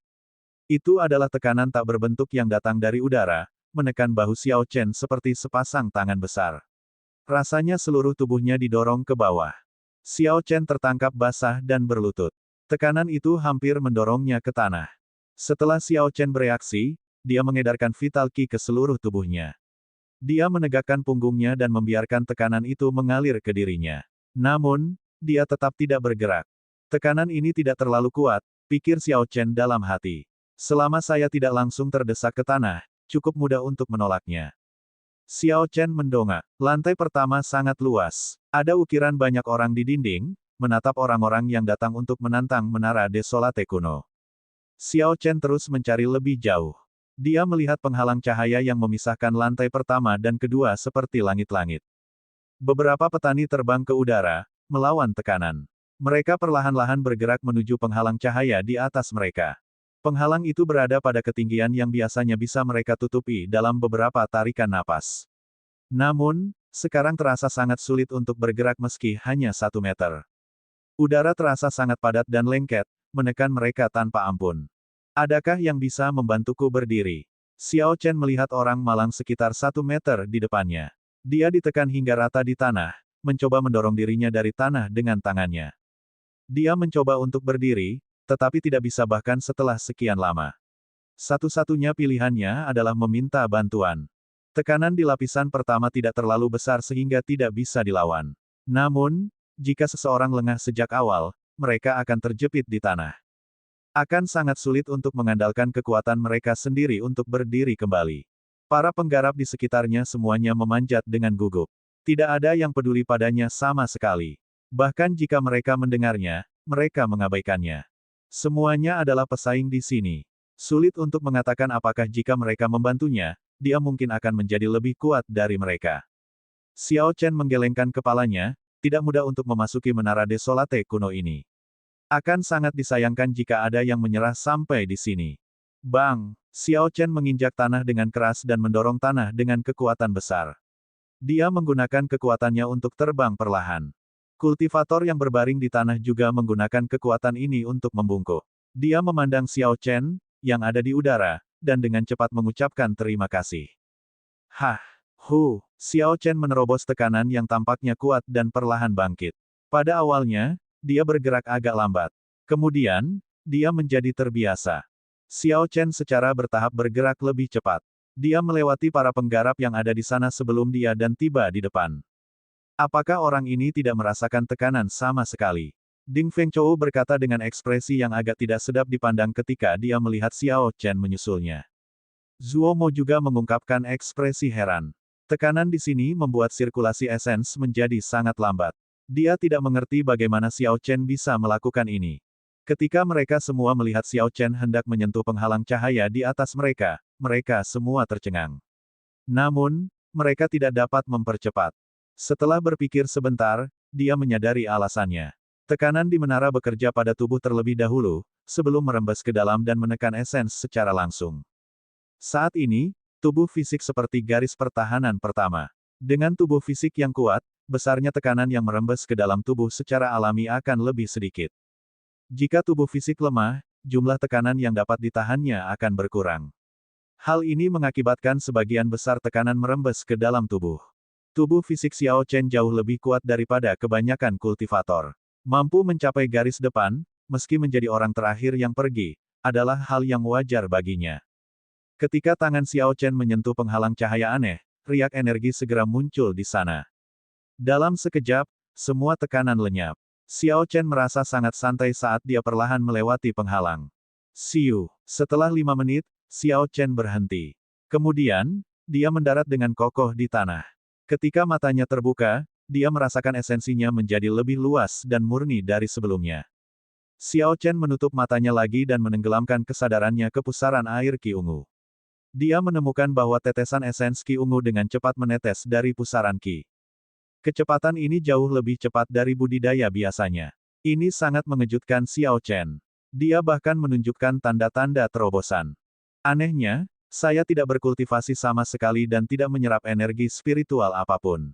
Itu adalah tekanan tak berbentuk yang datang dari udara, menekan bahu Xiao Chen seperti sepasang tangan besar. Rasanya seluruh tubuhnya didorong ke bawah. Xiao Chen tertangkap basah dan berlutut. Tekanan itu hampir mendorongnya ke tanah. Setelah Xiao Chen bereaksi, dia mengedarkan vital qi ke seluruh tubuhnya. Dia menegakkan punggungnya dan membiarkan tekanan itu mengalir ke dirinya. Namun, dia tetap tidak bergerak. Tekanan ini tidak terlalu kuat, pikir Xiao Chen dalam hati. Selama saya tidak langsung terdesak ke tanah, cukup mudah untuk menolaknya. Xiao Chen mendongak. Lantai pertama sangat luas. Ada ukiran banyak orang di dinding, menatap orang-orang yang datang untuk menantang Menara Desolate kuno. Xiao Chen terus mencari lebih jauh. Dia melihat penghalang cahaya yang memisahkan lantai pertama dan kedua seperti langit-langit. Beberapa petani terbang ke udara, melawan tekanan. Mereka perlahan-lahan bergerak menuju penghalang cahaya di atas mereka. Penghalang itu berada pada ketinggian yang biasanya bisa mereka tutupi dalam beberapa tarikan napas. Namun, sekarang terasa sangat sulit untuk bergerak meski hanya 1 meter. Udara terasa sangat padat dan lengket, menekan mereka tanpa ampun. Adakah yang bisa membantuku berdiri? Xiao Chen melihat orang malang sekitar 1 meter di depannya. Dia ditekan hingga rata di tanah, mencoba mendorong dirinya dari tanah dengan tangannya. Dia mencoba untuk berdiri, tetapi tidak bisa bahkan setelah sekian lama. Satu-satunya pilihannya adalah meminta bantuan. Tekanan di lapisan pertama tidak terlalu besar sehingga tidak bisa dilawan. Namun, jika seseorang lengah sejak awal, mereka akan terjepit di tanah. Akan sangat sulit untuk mengandalkan kekuatan mereka sendiri untuk berdiri kembali. Para penggarap di sekitarnya semuanya memanjat dengan gugup. Tidak ada yang peduli padanya sama sekali. Bahkan jika mereka mendengarnya, mereka mengabaikannya. Semuanya adalah pesaing di sini. Sulit untuk mengatakan apakah jika mereka membantunya, dia mungkin akan menjadi lebih kuat dari mereka. Xiao Chen menggelengkan kepalanya, tidak mudah untuk memasuki Menara Desolate kuno ini. Akan sangat disayangkan jika ada yang menyerah sampai di sini. Bang! Xiao Chen menginjak tanah dengan keras dan mendorong tanah dengan kekuatan besar. Dia menggunakan kekuatannya untuk terbang perlahan. Kultivator yang berbaring di tanah juga menggunakan kekuatan ini untuk membungkuk. Dia memandang Xiao Chen, yang ada di udara, dan dengan cepat mengucapkan terima kasih. Xiao Chen menerobos tekanan yang tampaknya kuat dan perlahan bangkit. Pada awalnya, dia bergerak agak lambat. Kemudian, dia menjadi terbiasa. Xiao Chen secara bertahap bergerak lebih cepat. Dia melewati para penggarap yang ada di sana sebelum dia dan tiba di depan. Apakah orang ini tidak merasakan tekanan sama sekali? Ding Fengchou berkata dengan ekspresi yang agak tidak sedap dipandang ketika dia melihat Xiao Chen menyusulnya. Zuo Mo juga mengungkapkan ekspresi heran. Tekanan di sini membuat sirkulasi esens menjadi sangat lambat. Dia tidak mengerti bagaimana Xiao Chen bisa melakukan ini. Ketika mereka semua melihat Xiao Chen hendak menyentuh penghalang cahaya di atas mereka, mereka semua tercengang. Namun, mereka tidak dapat mempercepat. Setelah berpikir sebentar, dia menyadari alasannya. Tekanan di menara bekerja pada tubuh terlebih dahulu, sebelum merembes ke dalam dan menekan esens secara langsung. Saat ini, tubuh fisik seperti garis pertahanan pertama. Dengan tubuh fisik yang kuat, besarnya tekanan yang merembes ke dalam tubuh secara alami akan lebih sedikit. Jika tubuh fisik lemah, jumlah tekanan yang dapat ditahannya akan berkurang. Hal ini mengakibatkan sebagian besar tekanan merembes ke dalam tubuh. Tubuh fisik Xiao Chen jauh lebih kuat daripada kebanyakan kultivator. Mampu mencapai garis depan, meski menjadi orang terakhir yang pergi, adalah hal yang wajar baginya. Ketika tangan Xiao Chen menyentuh penghalang cahaya aneh, riak energi segera muncul di sana. Dalam sekejap, semua tekanan lenyap. Xiao Chen merasa sangat santai saat dia perlahan melewati penghalang. Siu. Setelah 5 menit, Xiao Chen berhenti. Kemudian, dia mendarat dengan kokoh di tanah. Ketika matanya terbuka, dia merasakan esensinya menjadi lebih luas dan murni dari sebelumnya. Xiao Chen menutup matanya lagi dan menenggelamkan kesadarannya ke pusaran air Qi ungu. Dia menemukan bahwa tetesan esens Qi ungu dengan cepat menetes dari pusaran Qi. Kecepatan ini jauh lebih cepat dari budidaya biasanya. Ini sangat mengejutkan Xiao Chen. Dia bahkan menunjukkan tanda-tanda terobosan. Anehnya, saya tidak berkultivasi sama sekali dan tidak menyerap energi spiritual apapun.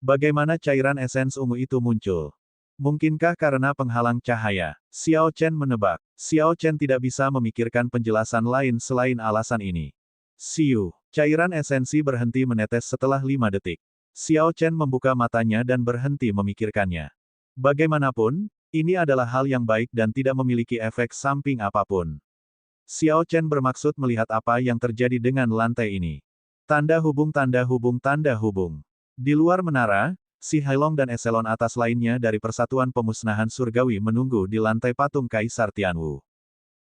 Bagaimana cairan esens ungu itu muncul? Mungkinkah karena penghalang cahaya? Xiao Chen menebak. Xiao Chen tidak bisa memikirkan penjelasan lain selain alasan ini. Siu. Cairan esensi berhenti menetes setelah 5 detik. Xiao Chen membuka matanya dan berhenti memikirkannya. Bagaimanapun, ini adalah hal yang baik dan tidak memiliki efek samping apapun. Xiao Chen bermaksud melihat apa yang terjadi dengan lantai ini. Tanda hubung tanda hubung tanda hubung. Di luar menara, Si Hailong dan eselon atas lainnya dari Persatuan Pemusnahan Surgawi menunggu di lantai patung Kaisar Tianwu.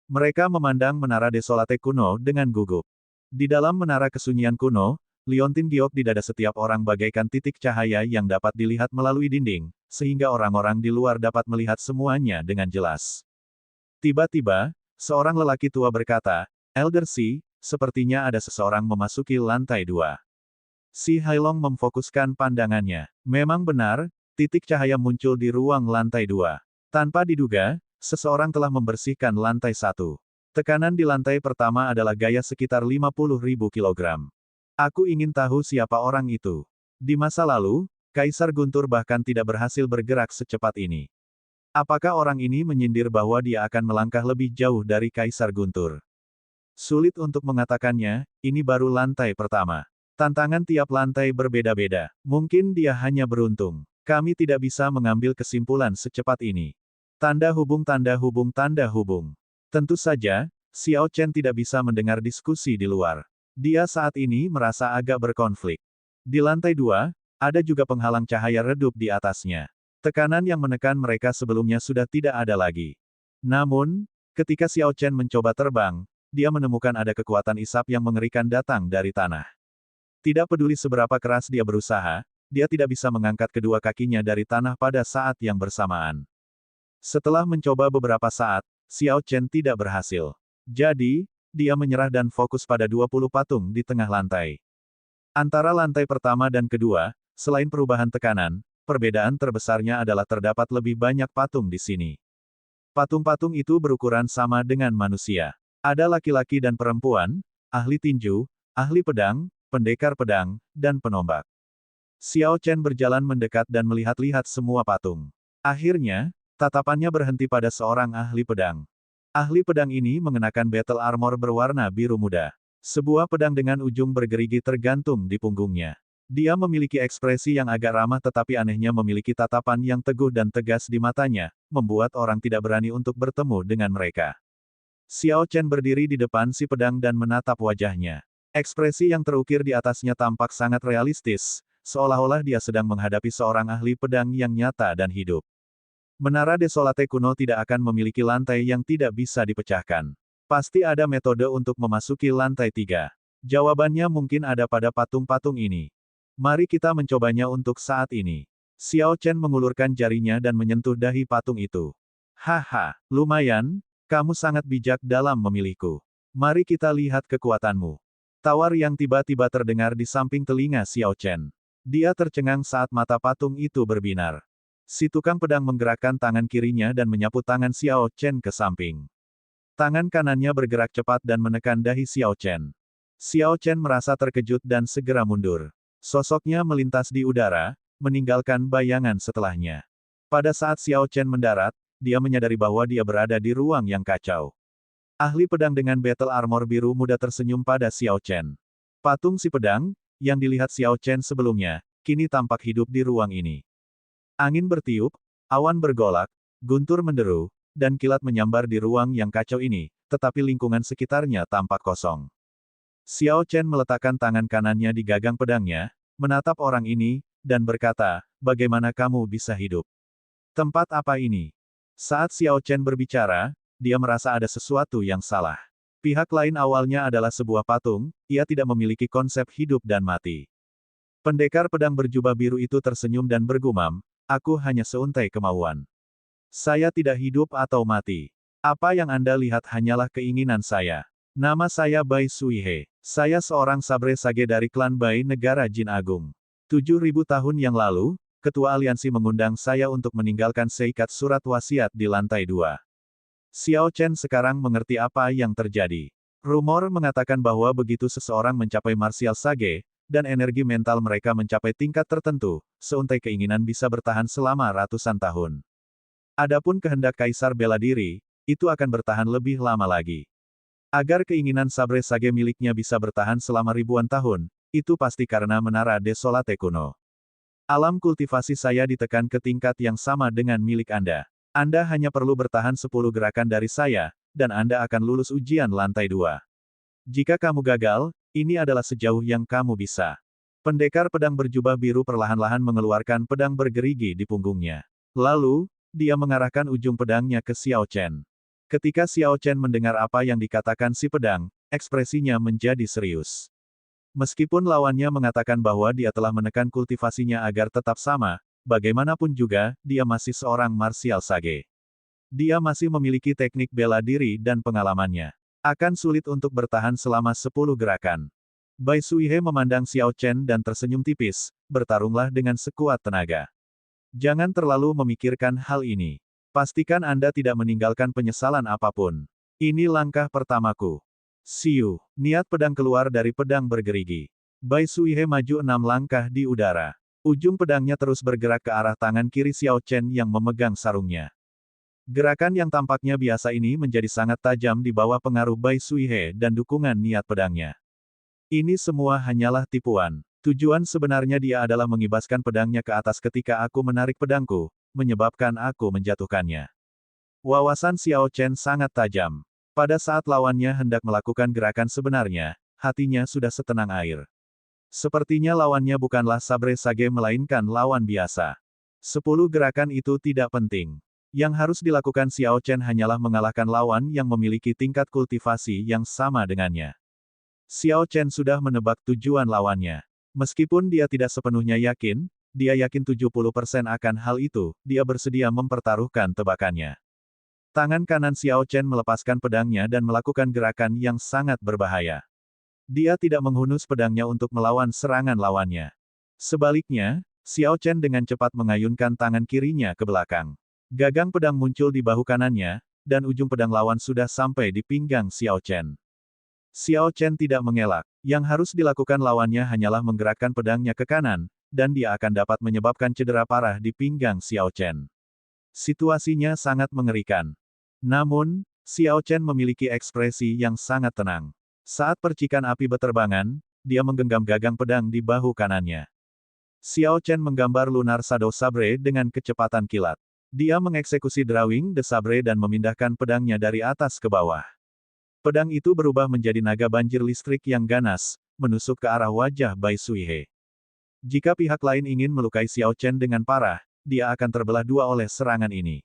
Mereka memandang menara desolate kuno dengan gugup. Di dalam menara kesunyian kuno, liontin giok di dada setiap orang bagaikan titik cahaya yang dapat dilihat melalui dinding, sehingga orang-orang di luar dapat melihat semuanya dengan jelas. Tiba-tiba, seorang lelaki tua berkata, "Elder Si, sepertinya ada seseorang memasuki lantai 2. Si Hailong memfokuskan pandangannya. Memang benar, titik cahaya muncul di ruang lantai 2. Tanpa diduga, seseorang telah membersihkan lantai 1. Tekanan di lantai pertama adalah gaya sekitar 50.000 kilogram. Aku ingin tahu siapa orang itu. Di masa lalu, Kaisar Guntur bahkan tidak berhasil bergerak secepat ini. Apakah orang ini menyindir bahwa dia akan melangkah lebih jauh dari Kaisar Guntur? Sulit untuk mengatakannya, ini baru lantai pertama. Tantangan tiap lantai berbeda-beda. Mungkin dia hanya beruntung. Kami tidak bisa mengambil kesimpulan secepat ini. Tanda hubung tanda hubung tanda hubung. Tentu saja, Xiao Chen tidak bisa mendengar diskusi di luar. Dia saat ini merasa agak berkonflik. Di lantai 2, ada juga penghalang cahaya redup di atasnya. Tekanan yang menekan mereka sebelumnya sudah tidak ada lagi. Namun, ketika Xiao Chen mencoba terbang, dia menemukan ada kekuatan isap yang mengerikan datang dari tanah. Tidak peduli seberapa keras dia berusaha, dia tidak bisa mengangkat kedua kakinya dari tanah pada saat yang bersamaan. Setelah mencoba beberapa saat, Xiao Chen tidak berhasil. Jadi, dia menyerah dan fokus pada 20 patung di tengah lantai. Antara lantai pertama dan kedua, selain perubahan tekanan, perbedaan terbesarnya adalah terdapat lebih banyak patung di sini. Patung-patung itu berukuran sama dengan manusia. Ada laki-laki dan perempuan, ahli tinju, ahli pedang, pendekar pedang, dan penombak. Xiao Chen berjalan mendekat dan melihat-lihat semua patung. Akhirnya, tatapannya berhenti pada seorang ahli pedang. Ahli pedang ini mengenakan battle armor berwarna biru muda. Sebuah pedang dengan ujung bergerigi tergantung di punggungnya. Dia memiliki ekspresi yang agak ramah tetapi anehnya memiliki tatapan yang teguh dan tegas di matanya, membuat orang tidak berani untuk bertemu dengan mereka. Xiao Chen berdiri di depan si pedang dan menatap wajahnya. Ekspresi yang terukir di atasnya tampak sangat realistis, seolah-olah dia sedang menghadapi seorang ahli pedang yang nyata dan hidup. Menara Desolate kuno tidak akan memiliki lantai yang tidak bisa dipecahkan. Pasti ada metode untuk memasuki lantai 3. Jawabannya mungkin ada pada patung-patung ini. Mari kita mencobanya untuk saat ini. Xiao Chen mengulurkan jarinya dan menyentuh dahi patung itu. Haha, lumayan, kamu sangat bijak dalam memilihku. Mari kita lihat kekuatanmu. Tawar yang tiba-tiba terdengar di samping telinga Xiao Chen. Dia tercengang saat mata patung itu berbinar. Si tukang pedang menggerakkan tangan kirinya dan menyapu tangan Xiao Chen ke samping. Tangan kanannya bergerak cepat dan menekan dahi Xiao Chen. Xiao Chen merasa terkejut dan segera mundur. Sosoknya melintas di udara, meninggalkan bayangan setelahnya. Pada saat Xiao Chen mendarat, dia menyadari bahwa dia berada di ruang yang kacau. Ahli pedang dengan battle armor biru muda tersenyum pada Xiao Chen. Patung si pedang, yang dilihat Xiao Chen sebelumnya, kini tampak hidup di ruang ini. Angin bertiup, awan bergolak, guntur menderu, dan kilat menyambar di ruang yang kacau ini, tetapi lingkungan sekitarnya tampak kosong. Xiao Chen meletakkan tangan kanannya di gagang pedangnya, menatap orang ini, dan berkata, "Bagaimana kamu bisa hidup? Tempat apa ini?" Saat Xiao Chen berbicara, dia merasa ada sesuatu yang salah. Pihak lain awalnya adalah sebuah patung, ia tidak memiliki konsep hidup dan mati. Pendekar pedang berjubah biru itu tersenyum dan bergumam, "Aku hanya seuntai kemauan. Saya tidak hidup atau mati. Apa yang Anda lihat hanyalah keinginan saya. Nama saya Bai Suihe. Saya seorang sabre sage dari klan Bai Negara Jin Agung. 7.000 tahun yang lalu, Ketua Aliansi mengundang saya untuk meninggalkan seikat surat wasiat di lantai 2. Xiao Chen sekarang mengerti apa yang terjadi. Rumor mengatakan bahwa begitu seseorang mencapai martial sage, dan energi mental mereka mencapai tingkat tertentu, seuntai keinginan bisa bertahan selama ratusan tahun. Adapun kehendak kaisar bela diri, itu akan bertahan lebih lama lagi. Agar keinginan sabre sage miliknya bisa bertahan selama ribuan tahun, itu pasti karena menara Desolate kuno. Alam kultivasi saya ditekan ke tingkat yang sama dengan milik Anda. Anda hanya perlu bertahan 10 gerakan dari saya, dan Anda akan lulus ujian lantai 2. Jika kamu gagal, ini adalah sejauh yang kamu bisa. Pendekar pedang berjubah biru perlahan-lahan mengeluarkan pedang bergerigi di punggungnya. Lalu, dia mengarahkan ujung pedangnya ke Xiao Chen. Ketika Xiao Chen mendengar apa yang dikatakan si pedang, ekspresinya menjadi serius. Meskipun lawannya mengatakan bahwa dia telah menekan kultivasinya agar tetap sama, bagaimanapun juga, dia masih seorang martial sage. Dia masih memiliki teknik bela diri dan pengalamannya. Akan sulit untuk bertahan selama 10 gerakan. Bai Suihe memandang Xiao Chen dan tersenyum tipis, bertarunglah dengan sekuat tenaga. Jangan terlalu memikirkan hal ini. Pastikan Anda tidak meninggalkan penyesalan apapun. Ini langkah pertamaku. Siu, niat pedang keluar dari pedang bergerigi. Bai Suihe maju 6 langkah di udara. Ujung pedangnya terus bergerak ke arah tangan kiri Xiao Chen yang memegang sarungnya. Gerakan yang tampaknya biasa ini menjadi sangat tajam di bawah pengaruh Bai Suihe dan dukungan niat pedangnya. Ini semua hanyalah tipuan. Tujuan sebenarnya dia adalah mengibaskan pedangnya ke atas ketika aku menarik pedangku, menyebabkan aku menjatuhkannya. Wawasan Xiao Chen sangat tajam. Pada saat lawannya hendak melakukan gerakan sebenarnya, hatinya sudah setenang air. Sepertinya lawannya bukanlah sabre sage melainkan lawan biasa. 10 gerakan itu tidak penting. Yang harus dilakukan Xiao Chen hanyalah mengalahkan lawan yang memiliki tingkat kultivasi yang sama dengannya. Xiao Chen sudah menebak tujuan lawannya. Meskipun dia tidak sepenuhnya yakin, dia yakin 70% akan hal itu, dia bersedia mempertaruhkan tebakannya. Tangan kanan Xiao Chen melepaskan pedangnya dan melakukan gerakan yang sangat berbahaya. Dia tidak menghunus pedangnya untuk melawan serangan lawannya. Sebaliknya, Xiao Chen dengan cepat mengayunkan tangan kirinya ke belakang. Gagang pedang muncul di bahu kanannya, dan ujung pedang lawan sudah sampai di pinggang Xiao Chen. Xiao Chen tidak mengelak. Yang harus dilakukan lawannya hanyalah menggerakkan pedangnya ke kanan, dan dia akan dapat menyebabkan cedera parah di pinggang Xiao Chen. Situasinya sangat mengerikan. Namun, Xiao Chen memiliki ekspresi yang sangat tenang. Saat percikan api beterbangan, dia menggenggam gagang pedang di bahu kanannya. Xiao Chen menggambar Lunar Shadow Sabre dengan kecepatan kilat. Dia mengeksekusi Drawing the Sabre dan memindahkan pedangnya dari atas ke bawah. Pedang itu berubah menjadi naga banjir listrik yang ganas, menusuk ke arah wajah Bai Suihe. Jika pihak lain ingin melukai Xiao Chen dengan parah, dia akan terbelah dua oleh serangan ini.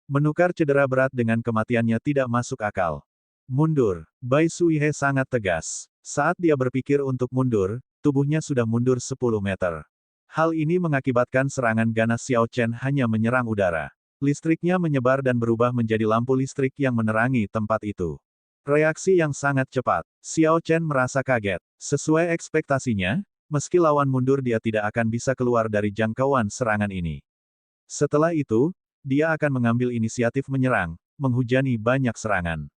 Menukar cedera berat dengan kematiannya tidak masuk akal. Mundur. Bai Suihe sangat tegas. Saat dia berpikir untuk mundur, tubuhnya sudah mundur 10 meter. Hal ini mengakibatkan serangan ganas Xiao Chen hanya menyerang udara. Listriknya menyebar dan berubah menjadi lampu listrik yang menerangi tempat itu. Reaksi yang sangat cepat. Xiao Chen merasa kaget. Sesuai ekspektasinya, meski lawan mundur dia tidak akan bisa keluar dari jangkauan serangan ini. Setelah itu, dia akan mengambil inisiatif menyerang, menghujani banyak serangan.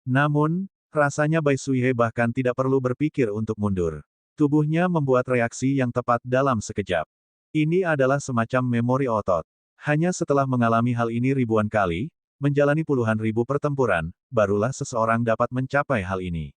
Namun, rasanya Bai Suihe bahkan tidak perlu berpikir untuk mundur. Tubuhnya membuat reaksi yang tepat dalam sekejap. Ini adalah semacam memori otot. Hanya setelah mengalami hal ini ribuan kali, menjalani puluhan ribu pertempuran, barulah seseorang dapat mencapai hal ini.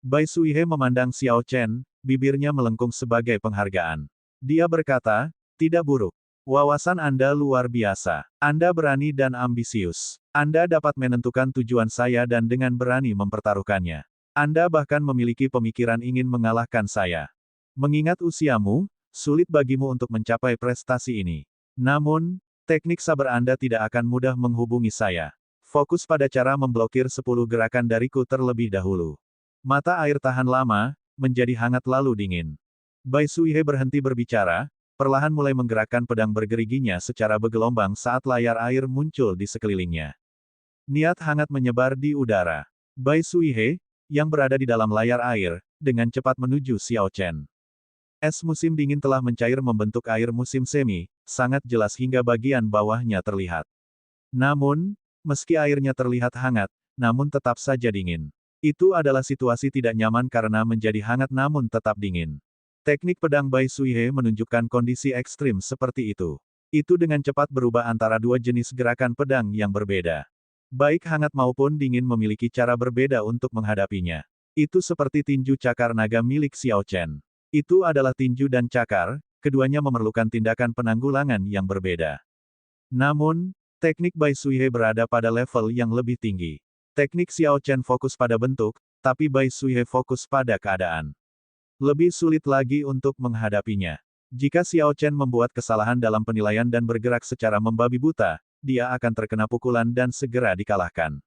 Bai Suihe memandang Xiao Chen, bibirnya melengkung sebagai penghargaan. Dia berkata, "Tidak buruk. Wawasan Anda luar biasa. Anda berani dan ambisius. Anda dapat menentukan tujuan saya dan dengan berani mempertaruhkannya. Anda bahkan memiliki pemikiran ingin mengalahkan saya. Mengingat usiamu, sulit bagimu untuk mencapai prestasi ini. Namun, teknik sabar Anda tidak akan mudah menghubungi saya. Fokus pada cara memblokir 10 gerakan dariku terlebih dahulu." Mata air tahan lama, menjadi hangat lalu dingin. Bai Suihe berhenti berbicara, perlahan mulai menggerakkan pedang bergeriginya secara bergelombang saat layar air muncul di sekelilingnya. Niat hangat menyebar di udara. Bai Suihe, yang berada di dalam layar air, dengan cepat menuju Xiao Chen. Es musim dingin telah mencair membentuk air musim semi, sangat jelas hingga bagian bawahnya terlihat. Namun, meski airnya terlihat hangat, namun tetap saja dingin. Itu adalah situasi tidak nyaman karena menjadi hangat namun tetap dingin. Teknik pedang Bai Suihe menunjukkan kondisi ekstrim seperti itu. Itu dengan cepat berubah antara dua jenis gerakan pedang yang berbeda. Baik hangat maupun dingin memiliki cara berbeda untuk menghadapinya. Itu seperti tinju cakar naga milik Xiao Chen. Itu adalah tinju dan cakar, keduanya memerlukan tindakan penanggulangan yang berbeda. Namun, teknik Bai Suihe berada pada level yang lebih tinggi. Teknik Xiao Chen fokus pada bentuk, tapi Bai Suihe fokus pada keadaan. Lebih sulit lagi untuk menghadapinya. Jika Xiao Chen membuat kesalahan dalam penilaian dan bergerak secara membabi buta, dia akan terkena pukulan dan segera dikalahkan.